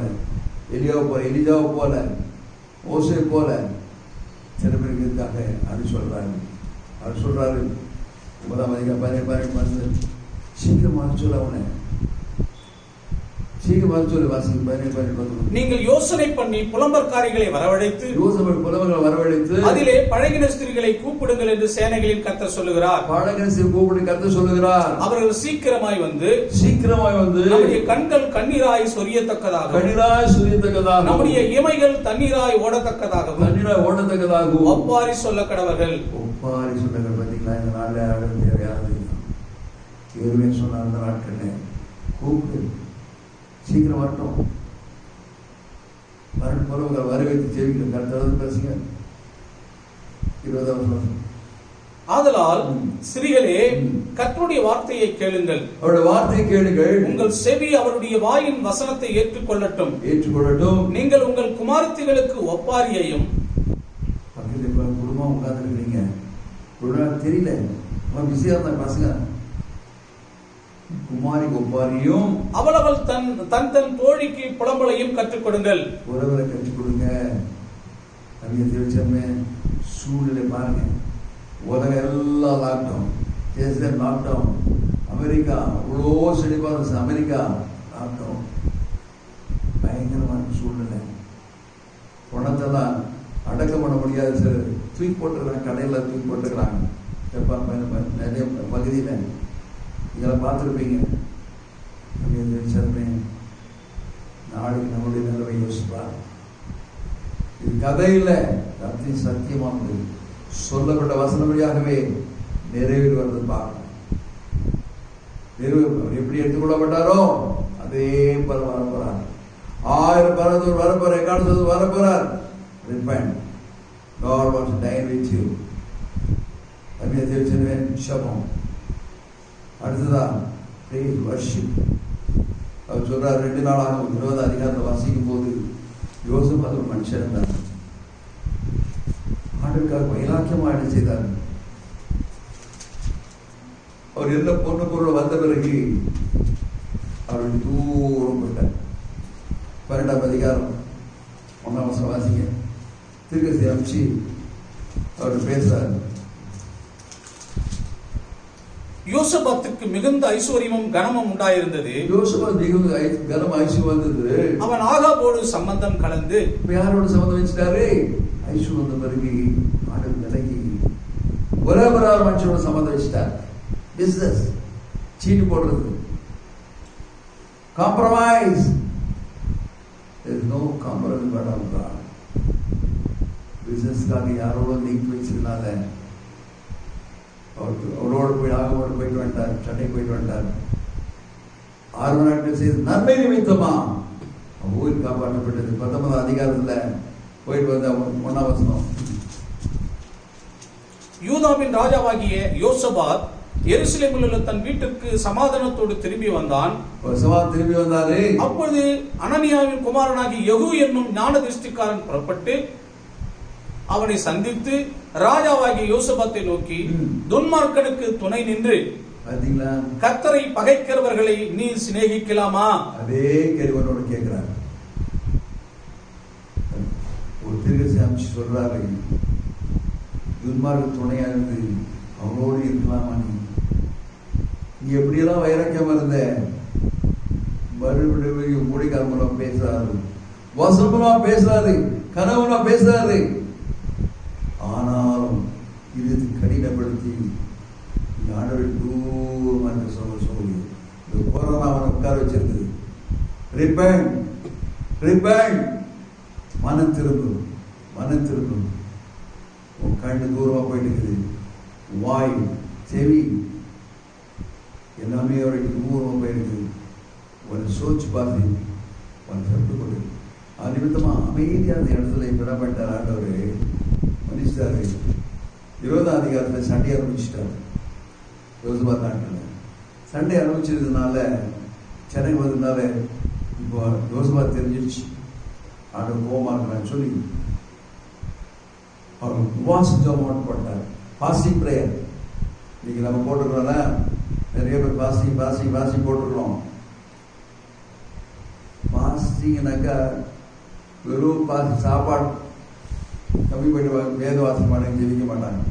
Speaker 1: எலியாவை போல, எலிஜாவை போல, மோசே போல சில பேருக்கு இருக்காங்க. அது சொல்றாரு 9:18 சீக்கிரமாக சொல்ல அவனை, சீக்கிரமாக சொல்ல. வாசிங்க 18.
Speaker 2: நீங்கள் யோசனை பண்ணி புலம்பற்காரிகளை வரவழைத்து, அதிலே பழகின ஸ்திரீகளை கூப்பிடுங்கள் என்று சேனைகளின் கர்த்தர் சொல்லுகிறார். அவர்கள் சீக்கிரமாய் வந்து நம்முடைய கண்கள் கண்ணீராய் சொரியத்தக்கதாக, நம்முடைய இமைகள் தண்ணீராய் ஓடத்தக்கதாக ஒப்பாரி சொல்ல கடவர்கள்.
Speaker 1: ஒப்பாரி சொல்ல பார்த்தீங்களா? இந்த நாளில் தேவையானது எதுவுமே சொன்னார். அந்த நாட்கள் கூப்பிட்டு சீக்கிரம் வரட்டும், வரட்டும், வர வைத்து ஜெபிக்கணும். கருத்து பேசுங்க. 20வது.
Speaker 2: ஆதலால் ஸ்திரீகளே, கர்த்தருடைய வார்த்தையை கேளுங்கள்,
Speaker 1: அவருடைய வார்த்தையை கேளுங்கள்.
Speaker 2: உங்கள் செவி அவருடைய வாயின் வசனத்தை ஏற்றுக்கொள்ளட்டும். நீங்கள் உங்கள் குமாரத்திகளுக்கு ஒப்பாரியையும்,
Speaker 1: குடும்பம் உட்கார்ந்துருக்கீங்க, தெரியல பிஸியா இருந்தா பசங்க, குமாரி ஒப்பாரியும்
Speaker 2: அவள் தன் தோழிக்கு புலம்பலையும் கற்றுக் கொடுங்கள்.
Speaker 1: உறவுகளை கற்றுக் கொடுங்க. சூழ்நிலை பாருங்க. உலகம் எல்லாம் லாக்டவுன், தேசம் லாக்டவுன், அமெரிக்கா அவ்வளோ செழிப்பாக, அமெரிக்கா லாக்டவுன், பயங்கரமான சூழ்நிலை. பணத்தெல்லாம் அடக்கம் பண்ண முடியாது. சில தூக்கி போட்டுக்கிறாங்க, கடையில் தூக்கி போட்டுக்கிறாங்க. ஜப்பான் நிறைய பகுதியில் இதெல்லாம் பார்த்துருப்பீங்க. நாளைக்கு நம்மளுடைய நிலைமை யோசிப்பார். இது கதை இல்லை, சத்தியமானது. சொல்லப்பட்ட வசனம் வழியாகவே நிறைவேறுவது பார்க்கணும். எப்படி எடுத்துக்கொள்ளப்பட்டாரோ அதே போல வரப்போறார். 1000 பரதூர் வரப்போற, காலத்து வரப்போறார். Repent. God wants to dine with you. சபம். அடுத்ததா praise worship. அவர் சொல்றார், 2 நாளாக 20 அதிகாரத்தை வாசிக்கும் போது யோசேப்பு ஒரு மனுஷன் இருந்தார். ஆண்டுக்காக வைராக்கியமாக என்ன செய்தார்? அவர் எந்த பொண்ணு பொருள் வந்த பிறகு அவருடைய தூரம் போயிட்டார். 12ஆம் அதிகாரம் 1ஆம் வசனம் வாசிங்க. திருக்கசி அமிச்சு அவர் பேசுறார்.
Speaker 2: யோசபாத்துக்கு மிகுந்த ஐஸ்வர்யமும் கனமும் உண்டாயிருந்தது.
Speaker 1: யோசபாத் மிகுந்த கனம் ஐஸ்வர்யம் வந்தது. அவன்
Speaker 2: ஆகாபோடு சம்பந்தம் கலந்து,
Speaker 1: யாரோட சம்பந்தம் வச்சுட்டாரு? ஐஸ்வர்யம் வந்த பிறகு ஆடல் விலகி ஒரே ஒரு மனுஷனோட சம்பந்தம் வச்சுட்டார். பிசினஸ் சீட்டு போடுறது, compromise. There is no compromise but of God. பிசினஸ்க்காக யாரோட லிங்க் வச்சதுனால அவரோட போய் ஆகவோடு போயிட்டு வந்துட்டார், சண்டை போயிட்டு வந்துட்டார். 6 மணி நேரத்துக்கு நன்மை நிமித்தமா ஊர் காப்பாற்றப்பட்டது. 19 அதிகாரத்துல போயிட்டு வந்த 1ஆம் வசனம்.
Speaker 2: யூதாவின் ராஜாவாகிய யோசபாத் எருசலேமில் உள்ள தன் வீட்டுக்கு சமாதானத்தோடு திரும்பி வந்தான்.
Speaker 1: திரும்பி வந்தாரு.
Speaker 2: அப்பொழுது அனனியாவின் குமாரனாகி யெகூ என்னும் ஞான திருஷ்டிக்காரன் புறப்பட்டு அவனை சந்தித்து ராஜாவாகிய யோசபாத்தை நோக்கி, துன்மார்க்கனுக்கு துணை நின்று கர்த்தரை பகைக்கிறவர்களை நீ சிநேகிக்கலாமா?
Speaker 1: அதே கேள்வியோட கேட்கிறார். ஒரு தீர்க்கதரிசி சொல்றாரு, துன்மார்க்க துணையா இருந்து அவனோடு இருக்கலாமா? நீ எப்படியெல்லாம் வைராக்கியமா இருந்த? மறுபடியும் மூலிகார் மூலம் பேசுறாரு, வசனமா பேசுறாரு, கனவுனா பேசுறாரு. ஆனாலும் இது கடினப்படுத்தி ஆண்டவரை தூரமா சொல்லி இந்த கொரோனா அவனை உட்கார வச்சிருக்குது. ரிப்பெண்ட், ரிப்பெண்ட், மனம் திரும்பும், மனம் திரும்பும். உன் கண்ணு தூரமா போயிட்டு இருக்குது, வாய் செவி எல்லாமே அவருக்கு தூரமா போயிருக்குது. ஒரு சோச்சு பார்த்து உன் சட்டு கொடு. அது நிமித்தமா அமைதியாக அந்த இடத்துல என்ன பண்ணிட்டார் ஆண்டவரு? மனுஷாரு 20ஆம் அதிகாரத்தில் சண்டை ஆரம்பிச்சுட்டாரு. யோசபாத் நாட்டில் சண்டை ஆரம்பிச்சதுனால, சென்னை வந்ததுனால இப்போ யோசபாத் தெரிஞ்சிருச்சு ஆண்டவர் கோபமா இருக்கிறான்னு சொல்லி அவர் உபவாச ஜெபம் போட்டார். Fasting prayer. இன்னைக்கு நம்ம போட்டுக்கிறோம்ல, நிறைய பேர் ஃபாஸ்டிங் போட்டுக்கிறோம். ஃபாஸ்டிங்னாக்கா வெறும் சாப்பாடு கம்மி பண்ணிடுவாங்க, வேத வாசம் மாட்டாங்க, ஜெபிக்க மாட்டாங்க.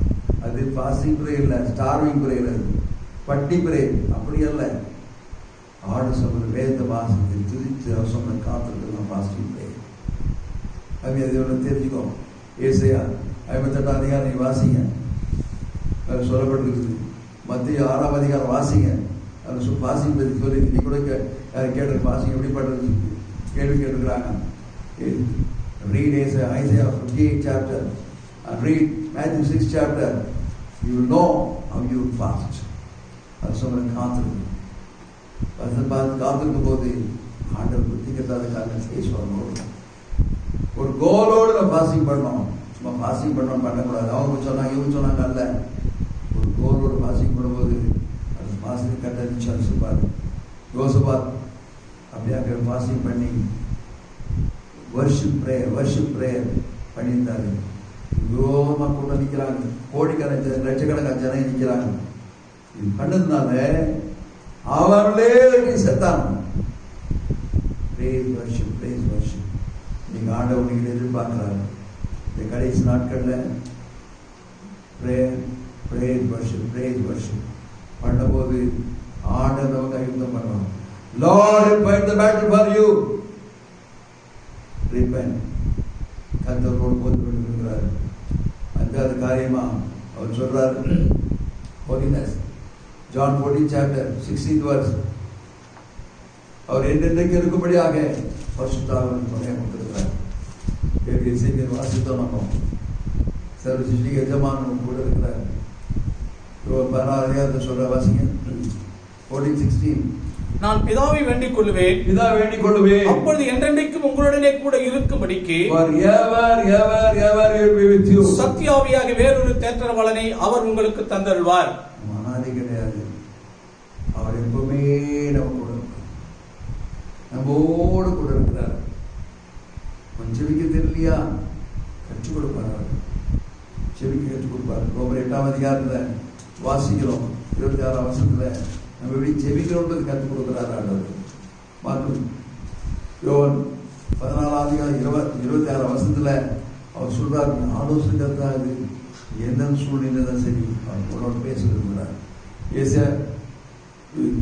Speaker 1: அது ஃபாஸ்டிங் பிரேயர் இல்லை, ஸ்டார்விங் பிரேயர். அது பட்டி பிரேயர் அப்படி அல்ல. ஆடு சொன்ன வேத வாசத்தை துதித்து அவர் சொன்ன காத்திருக்கலாம் ஃபாஸ்டிங் பிரேயர். அது அதை ஒன்று தெரிஞ்சுக்கோ. ஏசையா 58ஆம் அதிகாரம் நீ வாசிங்க, அது சொல்லப்பட்டிருக்குது. மத்திய 6ஆம் அதிகாரம் வாசிங்க, அது பாசிங் பற்றி சொல்லி நீ கூட கேட்ட பாசிங் எப்படி பண்ணுறது கேள்வி கேட்டுக்கிறாங்க. Read Isaiah 58 chapter and read Matthew 6 chapter. You will know how you fast. அது சொல்ல காத்திருக்கு. அதை பார்த்து காத்திருக்கும் போது ஆண்டவர் புத்திக்கத்தாத காரணம் பேசுவாங்க. ஒரு கோலோடு நம்ம பாசிங் பண்ணோம். சும்மா பாசிங் பண்ணக்கூடாது. அவங்க சொன்னாங்க, இவங்க சொன்னாங்க அல்ல. ஒரு கோலோடு பாசிங் பண்ணும்போது அது பாசிங் கட்டடிச்சான்னு சொல்லுவார். யோசபாத் அப்படியே பாசிங் பண்ணி வர்ஷிப் பிரேயர் பண்ணியிருந்தாரு. யோகமா கூட நிற்கிறாங்க, கோடிக்கணக்கான லட்சக்கணக்கான ஜனம் நிற்கிறாங்க. இது பண்ணதுனால அவர்களே செத்தாங்க. வர்ஷிப் நீங்க ஆண்டவர்கள் எதிர்பார்க்கிறாங்க. இந்த கடைசி நாட்கள்ல வர்ஷிப் பண்ணும்போது ஆண்டவர் நமக்கு யுத்தம் பண்ணுவாங்க. Lord will fight the battle for you. Repent. கர்த்தரோடு போதுகிறார். அஞ்சாவது காரியமா அவர் சொல்றார், holiness. John 14 chapter 16th verse. அவர் என்றென்றைக்கு இருக்கும்படியாக பரிசுத்தாவின் துணையை கொடுத்திருக்கிறார். இசைக்கு வாசித்தோம். நம்ம சர்வ சிருஷ்டிக்கு எஜமானன் கூட இருக்கிறார். 16ஆம் அதிகாரத்தை சொல்ற வாசிங்க. 14:16.
Speaker 2: நான் பிதாவை வேண்டிக் கொள்வேன், அப்பொழுது என்றென்றைக்கும் உங்களுடனே கூட இருக்கும்படிக்கு சத்தியாவியாக வேறொரு தேற்றரவாளனை அவர் உங்களுக்கு தந்தருள்வார்.
Speaker 1: மனாதி கிடையாது, அவர் எப்பவுமே நம்மோடு கூட இருக்கிறார். செவிக்க தெரியலையா? கற்றுக் கொடுப்பார். செவிக்க கற்றுக் கொடுப்பார். ரோமர் 8ஆம் அதிகாரத்தில் வாசிக்கிறோம். 26ஆம் வசனத்துல நம்ம எப்படி ஜெபிக்கிறோன்றது கற்றுக் கொடுக்குறாரு ஆண்டவர். மார்க்கு யோவான் 14ஆம் அதிகாரம் 26ஆம் வசனத்துல அவர் சொல்றாரு, ஆலோசனை கருத்தாக எந்த சூழ்நிலை தான் சரி அவர் உங்களோட பேச விரும்புகிறார். ஏசியா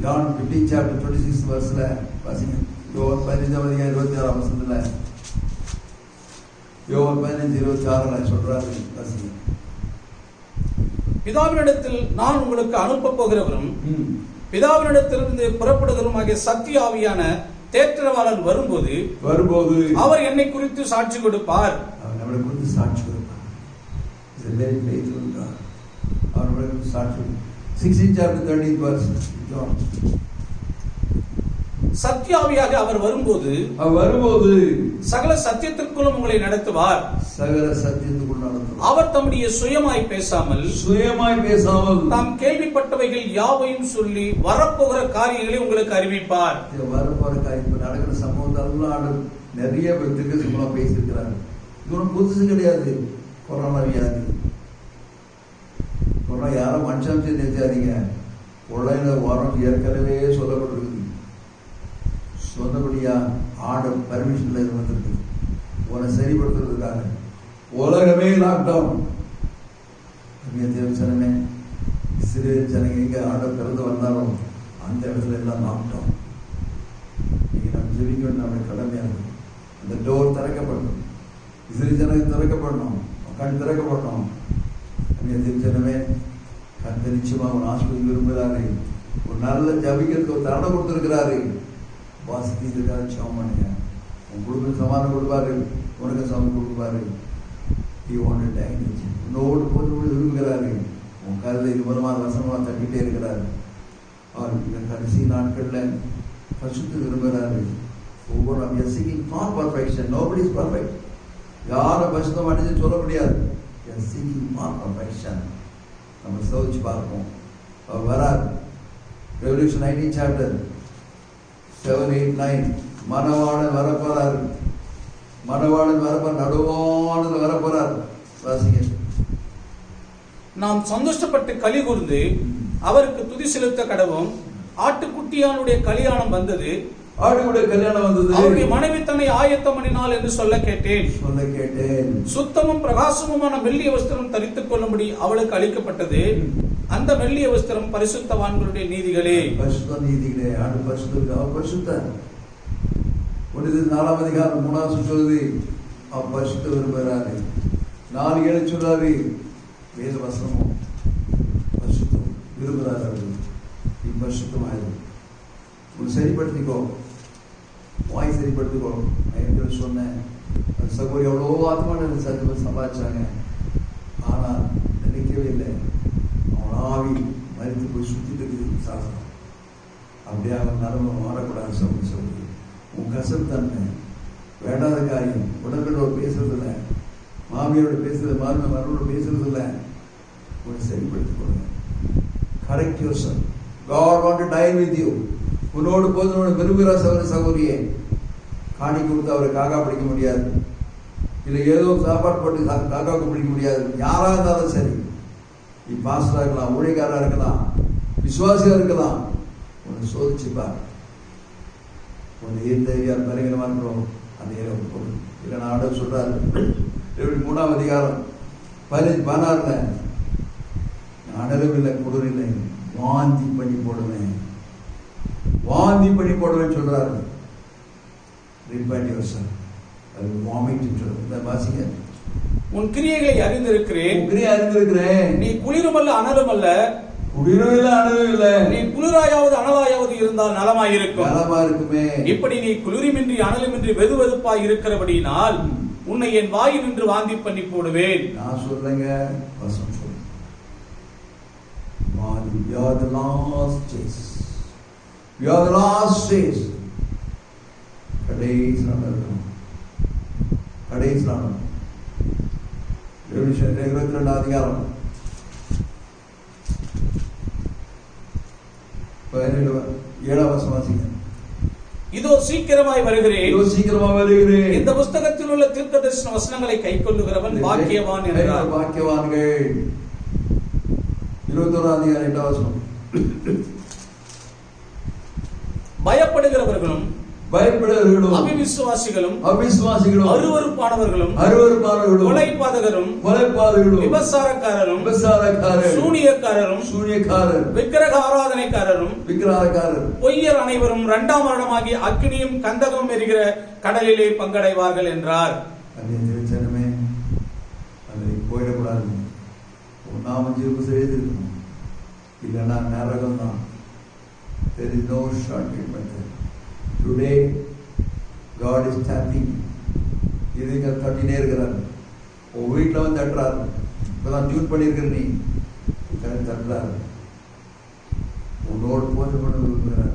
Speaker 1: John 15 chapter 26 verseல வாசிங்க. யோவான் 15ஆம் அதிகாரம் 26ஆம் வசனத்துல யோவான் 15:26 சொல்றாரு, வாசிங்க.
Speaker 2: பிதாவினிடத்தில் நான் உங்களுக்கு அனுப்ப போகிறவரும் பிதாவினிடத்திலிருந்து புறப்படுகிறவரும் ஆகிய சத்திய ஆவியான தேற்றரவாளன் வரும்போது அவர் என்னை குறித்து சாட்சி கொடுப்பார்.
Speaker 1: அவர் நம்மளை குறித்து சாட்சி கொடுப்பார். அவர் சாட்சி 16 chapter 13th verse John.
Speaker 2: சத்தியாவியாக அவர் வரும்போது சகல சத்தியத்திற்குள்ளும் உங்களை நடத்துவார்.
Speaker 1: சகல சத்தியத்துக்குள் நடத்துவார்.
Speaker 2: அவர் தம்முடைய சுயமாய் பேசாமல் தாம் கேள்விப்பட்டவைகள் யாவையும் சொல்லி வரப்போகிற காரியங்களை உங்களுக்கு அறிவிப்பார்.
Speaker 1: வரப்போகிற காரியம் நடக்கிற சம்பவத்தெல்லாம் நிறைய பேருக்கு சும்மா பேசியிருக்கிறார். இது ஒன்றும் புதுசு கிடையாது. கொரோனா வியாதி, கொரோனா யாரும் மனுஷன் நினைச்சாதீங்க. கொள்ளையில வரம் ஏற்கனவே சொல்லப்பட்டிருக்குது. சொன்னபடியா ஆர்டர் பர்மிஷன்ல வந்திருக்கு. உன்னை சரிப்படுத்துறதுக்காக உலகமே லாக்டவுன். ஜனமே இஸ்ரேல் ஜனங்க எங்க ஆர்டர் திறந்து வந்தாலும் அந்த இடத்துல எல்லாம் லாக்டவுன். நீங்க நம்ம ஜெபிக்க வேண்டிய நம்முடைய கடமையா இருக்கு. அந்த டோர் திறக்கப்படணும். இஸ்ரேல் ஜனங்க திறக்கப்படணும், கண் திறக்கப்படணும். ஜனமே கண்ட நிச்சயமா ஒரு ஆஸ்பத்திரி விரும்புகிறாரு. ஒரு நல்ல ஜபிக்கிறதுக்கு ஒரு தருணம் கொடுத்திருக்கிறாரு. வாசிக்கிறதுக்காக ஜெபம் பண்ணுங்க. உன் குடும்பம் சமாதானம் கொடுப்பாரு, உனக்கு சமாதானம் கொடுப்பாரு. உன்னோடு போது விரும்புகிறாரு. உன் கருதை இது மூலமாக வசனமா தட்டிட்டே இருக்கிறாரு. அவர் இந்த கடைசி நாட்கள்ல பரிசுத்த விரும்புகிறாரு. ஒவ்வொரு seeking for perfection. Nobody is perfect. யாரும் பரிசுத்தம் அடைஞ்சு சொல்ல முடியாது. seeking for perfection. நம்ம சோதிச்சு பார்ப்போம். அவர் வரார். Revelation 19 chapter 7, 8, 9. மணவாளன் வரப்போறார். மணவாளன் வரப்போறார். நடுவானது வரப்போறார். வாசிங்க.
Speaker 2: நாம் சந்தோஷப்பட்டு களி கூர்ந்து அவருக்கு துதி செலுத்த கடவும். ஆட்டுக்குட்டியானுடைய கல்யாணம் வந்தது. அவருடைய மனைவி தன்னை ஆயத்தம் பண்ணினாள் என்று சொல்ல கேட்டேன். சுத்தமும் பிரகாசமுமான மெல்லிய வஸ்திரம் தரித்துக் கொள்ளும்படி அவளுக்கு அளிக்கப்பட்டது. அந்த மெல்லிய வஸ்திரம் பரிசுத்தவான்களுடைய நீதிகளே.
Speaker 1: பரிசுத்த நீதிகளே. ஆண்டு பரிசுத்த 4ஆம் அதிகாரம் 3 சொல்லுது. அவர் பரிசுத்த விரும்புகிறாரு. 4:7 சொல்றாரு. வேத வசனமும் பரிசுத்தம் விரும்புகிறாரு. நீ பரிசுத்தமாயிரு. உன்னை சரிப்படுத்திக்கோ, வாய் சரிப்படுத்திக்கோ. நான் சொன்னேன், சகோதரி எவ்வளோ ஆத்மான சம்பாதிச்சாங்க. ஆனால் நினைக்கவே இல்லை. அவன் ஆவி மறித்து போய் சுத்திட்டு இருக்குது சாசனம். அப்படியே அவன் நரம்பு மாறக்கூடாது. சகோதரி உன் கசப்பு தன்மை, வேண்டாத காரியம், உடம்புகளோடு பேசுறது இல்லை, மாமியோட பேசுறது, மருமகளோட பேசுறது இல்லை. உன்னை சரிப்படுத்திக் கொள்ளுங்க. Correct your self. God want to dine with you. உன்னோடு போது விரும்புகிற சகோதரியே. காணி கொடுத்து அவரை காக்கா பிடிக்க முடியாது. இல்லை ஏதோ சாப்பாடு போட்டு காக்காவுக்கு பிடிக்க முடியாது. யாராக இருந்தாலும் சரி, நீ பாஸ்டரா இருக்கலாம், ஊழியக்காரா இருக்கலாம், விசுவாசியா இருக்கலாம். உன்னை சோதிச்சுப்பார். உன்னை எந்த ஏரியா பலகீனமா இருக்கிறோம் அந்த ஏரியா போடும். இல்லை நான் ஆட சொல்றாரு 3ஆம் அதிகாரம் 16 அனலும் இல்லை, குளிர் இல்லை, வாந்தி பண்ணி போடுவேன், வாந்தி பண்ணி போடுவேன் சொல்றாரு. வாசிங்க.
Speaker 2: உன் கிரியைகளை அறிந்திருக்கிறேன்.
Speaker 1: நீ
Speaker 2: குளிருமல்ல அனலும் அல்ல.
Speaker 1: குளிரும் இல்லை அனலும் இல்லை.
Speaker 2: நீ குளிராயாவது அனலாயாவது இருந்தால் நலமாயிருக்கும்.
Speaker 1: நலமாயிருக்குமே.
Speaker 2: இப்படி நீ குளிருமின்றி அனலுமின்றி வெதுவெதுப்பாய் இருக்கிறபடியினால் உன்னை என் வாயில் நின்று வாந்தி பண்ணி போடுவேன்.
Speaker 1: நான் சொல்றேங்க, வசனம் சொல்றேன். We are the last days. We are the last days. கடைசி நாள். 22 அதிகாரம் 7 வாசிங்க.
Speaker 2: இதோ சீக்கிரமாய் வருகிறேன். இந்த புஸ்தகத்தில் உள்ள தீர்க்கதரிசன வசனங்களை கைக்கொள்ளுகிறவன் பாக்கியவான் என்றார்.
Speaker 1: பாக்கியவான்கள். 21 அதிகாரம் 8 வசனம்.
Speaker 2: பயப்படுகிறவர்களும் அவிசுவாசிகளும் அருவருப்பானவர்களும் கொலைபாதகரும் விபசாரக்காரரும் சூனியக்காரரும் விக்கிரக ஆராதனைக்காரரும் பொய்யர் அனைவரும் 2ஆம் மரணமாகி அக்கினியும் கந்தகம் எரிகிற கடலிலே பங்கடைவார்கள் என்றார்.
Speaker 1: போயிடக்கூடாது. நாம ஜீவ செய்திருக்கணும். இல்லைன்னா நரகம் தான். There is no shortcut method. Today God is tapping. இதுங்க தட்டினே இருக்கிறார். உன் வீட்டில் வந்து தட்டுறாரு. இப்பதான் டியூன் பண்ணியிருக்கிற நீ தட்டுறாரு. உன்னோடு போது கொண்டு விரும்புகிறார்.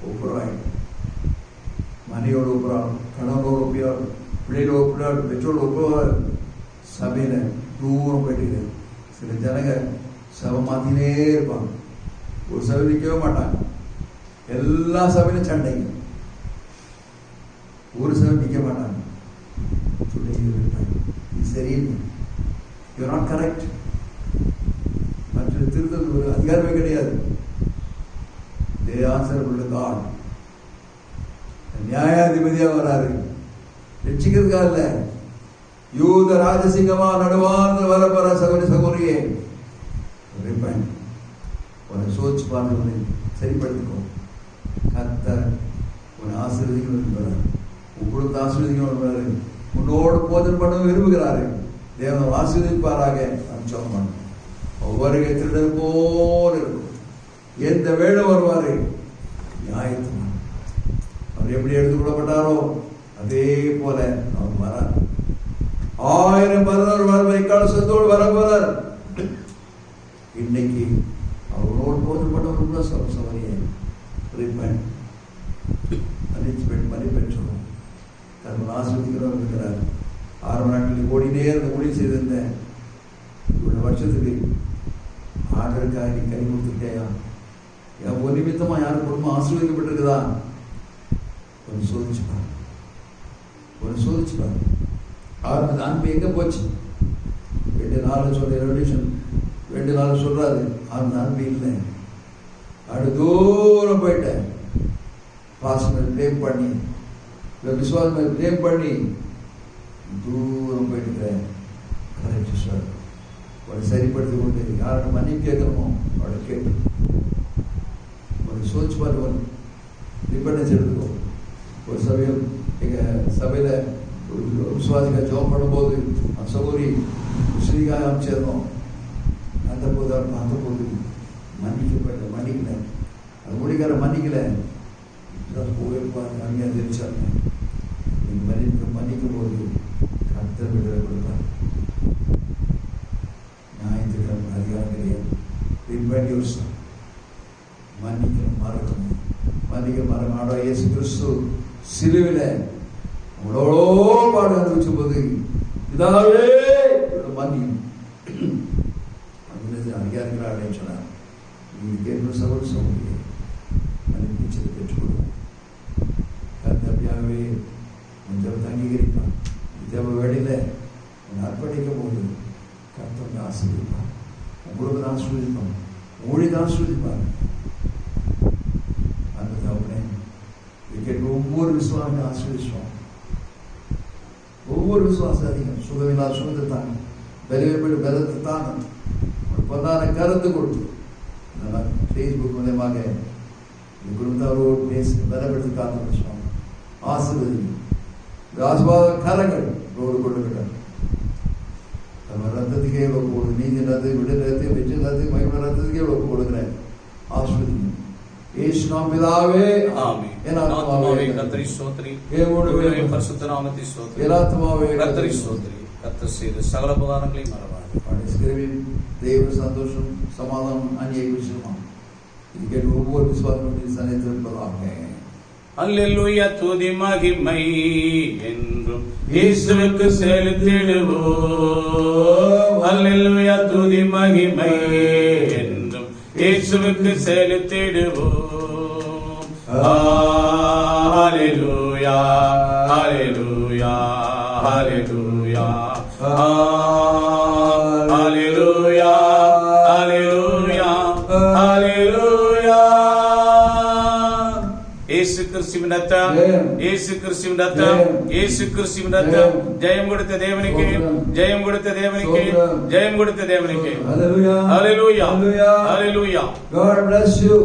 Speaker 1: ஒப்புறாய் மனையோடு ஒப்புறான், கணவனோடு ஒப்பியார், பிள்ளைகளோடு ஒப்பிடார், பெற்றோடு ஒப்புவார். சபையில தூரம் போயிட்டு சில ஜனங்க சபை மாத்தினே இருப்பாங்க. ஒரு சபை நிற்கவே மாட்டாங்க. எல்லா சபையிலும் சண்டைங்க. ஒரு சபை நிற்க மாட்டாங்க. இது சரியில்லை, யூ ஆர் நாட் கரெக்ட். மற்ற திருத்தல் ஒரு அதிகாரமே கிடையாது. They answerable to God. நியாயாதிபதியா வராரு, ரட்சிக்கிறதுக்காக இல்ல. யூத ராஜசிங்கமா நடுவார்ந்து வரப்போற சகோதரி சகோதரியே, உன்னை சோதிச்சு பார்த்து சரிப்படுத்திக்கோ. கர்த்தர் உன்னை ஆசீர்வதிக்கணும் என்பார். உங்களுக்கு ஆசீர்வதிக்கணும் என்பாரு. உன்னோடு போதனை பண்ண விரும்புகிறாரு. தேவன் ஆசீர்வதிப்பாராக. சொல்ல மாட்டோம். ஒவ்வொரு திருடர் போல இருக்கும். எந்த வேலை வருவாரு நியாயத்தின் அவர் எப்படி எடுத்துக்கொள்ளப்பட்டாரோ அதே போல அவர் வரார். 1000 11 கலசத்தோடு வர போறார். இன்னைக்கு அவரோடு போதப்பட்டவர்கள் சவரியை மதிப்பெற்றோம். தன் ஆசிரியர் இருக்கிறார். 6 நாட்களில் ஓடினே இருந்த ஊழி செய்திருந்தேன். இவ்வளவு வருஷத்துக்கு ஆண்டருக்காக நீ கை கொடுத்துருக்கையா? ஒரு நிமித்தமா யாரும் குடும்பம் ஆசீர்வதிக்கப்பட்டிருக்குதா? கொஞ்சம் சோதிச்சுப்பாரு, கொஞ்சம் சோதிச்சுப்பாரு. ஆரம்பத்து அன்பு எங்க போச்சு? 2 நாள் சொல்ற ரெவல்யூஷன் 2 நாள் சொல்றாரு. அந்த அன்பு இல்லை. அடு தூரம் போயிட்டேன். பாசங்கள் பிளேம் பண்ணி, விசுவாசம் பிளேம் பண்ணி தூரம் போயிட்டுக்கிறேன். கரெக்ட் சார், அவளை சரிப்படுத்தி கொண்டு யார்கிட்ட மன்னிப்பு கேட்கணுமோ அவளை கேட்டு அவளை சோதிச்சு பார்த்து ரிப்பர்டன்ஸ் எடுத்துக்கோ. ஒரு சமயம் எங்கள் சபையில் ஒரு விசுவாசிக்காக ஜோம் பண்ணும்போது அந்த சகோதரி ஸ்ரீகாக அமைச்சிருந்தோம். அந்த போது மன்னிக்கல. அது முடிக்கார மன்னிக்கல. அங்கேயா தெரிச்சாங்க. நீங்கள் மன்னிக்கும் போது கர்த்தர் விடுதலை கொடுப்பார். ஞாயிற்றுக்கிழமை அதிகாரம் கிடையாது. மன்னிக்கணும், மறக்கணும். மறக்கணும். இயேசு கிறிஸ்து சிலுவில அவ்வளோ பாடு அனுபவிச்ச போது இதாவே மன்னியும் அதிகாரிகளாக சொன்னார். நீங்கள் கேட்கிற சகோதர சகோதரியை மன்னிச்சதை பெற்றுக்கொள்ளும். கர்த்தபியாகவே கொஞ்சம் அங்கீகரிப்பான். ஜப வேளையில அர்ப்பணிக்கும் போது கர்த்தர் ஆசீர்வதிப்பார். உங்களுக்கு ஆசீர்வதிப்பார், ஊழியத்தை ஆசீர்வதிப்பார். அந்த தவணை ஒவ்வொரு விசுவாசம் ஆசீர்வதிச்சோம். ஒவ்வொரு விசுவாசம் அதிகம். சுகமில்லாத சுகத்தை தாங்க, பலவீனப்பட்டு பலத்தை தாங்க. பொன்னான கருத்து கொடுத்து ஃபேஸ்புக் மூலமாக இந்த குடும்பத்தாரோடு பேசி பலப்படுத்தி காத்து ஆசீர்வதி. ஆசீர்வாத கரங்கள் ரோடு கொடுக்கிறார். நம்ம ரத்தத்துக்கே ஒப்பு கொடு. நீதி ரத்து, விடுதலை ரத்து, வெற்றி ரத்து, மகிமை ரத்தத்துக்கே ஒப்பு கொடுக்கிறேன். ஆசீர்வதி இயேசு நாம பிதாவே ஆமென். என் ஆத்துமாவே கர்த்தரை ஸ்தோத்திரி. தேவனுடைய பரிசுத்த நாமத்தை ஸ்தோத்திரி. என் ஆத்துமாவே கர்த்தரை ஸ்தோத்திரி. கர்த்தர் செய்த சகல உபகாரங்களையும் மறவாதே. தேவ சந்தோஷம், சமாதானம் அநேகம் இது ஒவ்வொரு விசுவாசத்தையும் சந்தித்திருப்பதாக. அல்லேலூயா, துதி மகிமை என்றும் இயேசுவுக்கு செலுத்திடுவோம். அல்லேலூயா, துதி மகிமை என்றும் இயேசுவுக்கு செலுத்திடுவோம். ஹalleluya, ஹalleluya, ஹalleluya, ஹalleluya, ஹalleluya, ஹalleluya. இயேசு கிறிஸ்துவின் ரத்தம், இயேசு கிறிஸ்துவின் ரத்தம், இயேசு கிறிஸ்துவின் ரத்தம். ஜெயம் கொடுத்த தேவனுக்கு, ஜெயம் கொடுத்த தேவனுக்கு, ஜெயம் கொடுத்த தேவனுக்கு. ஹalleluya, ஹalleluya, ஹalleluya. God bless you.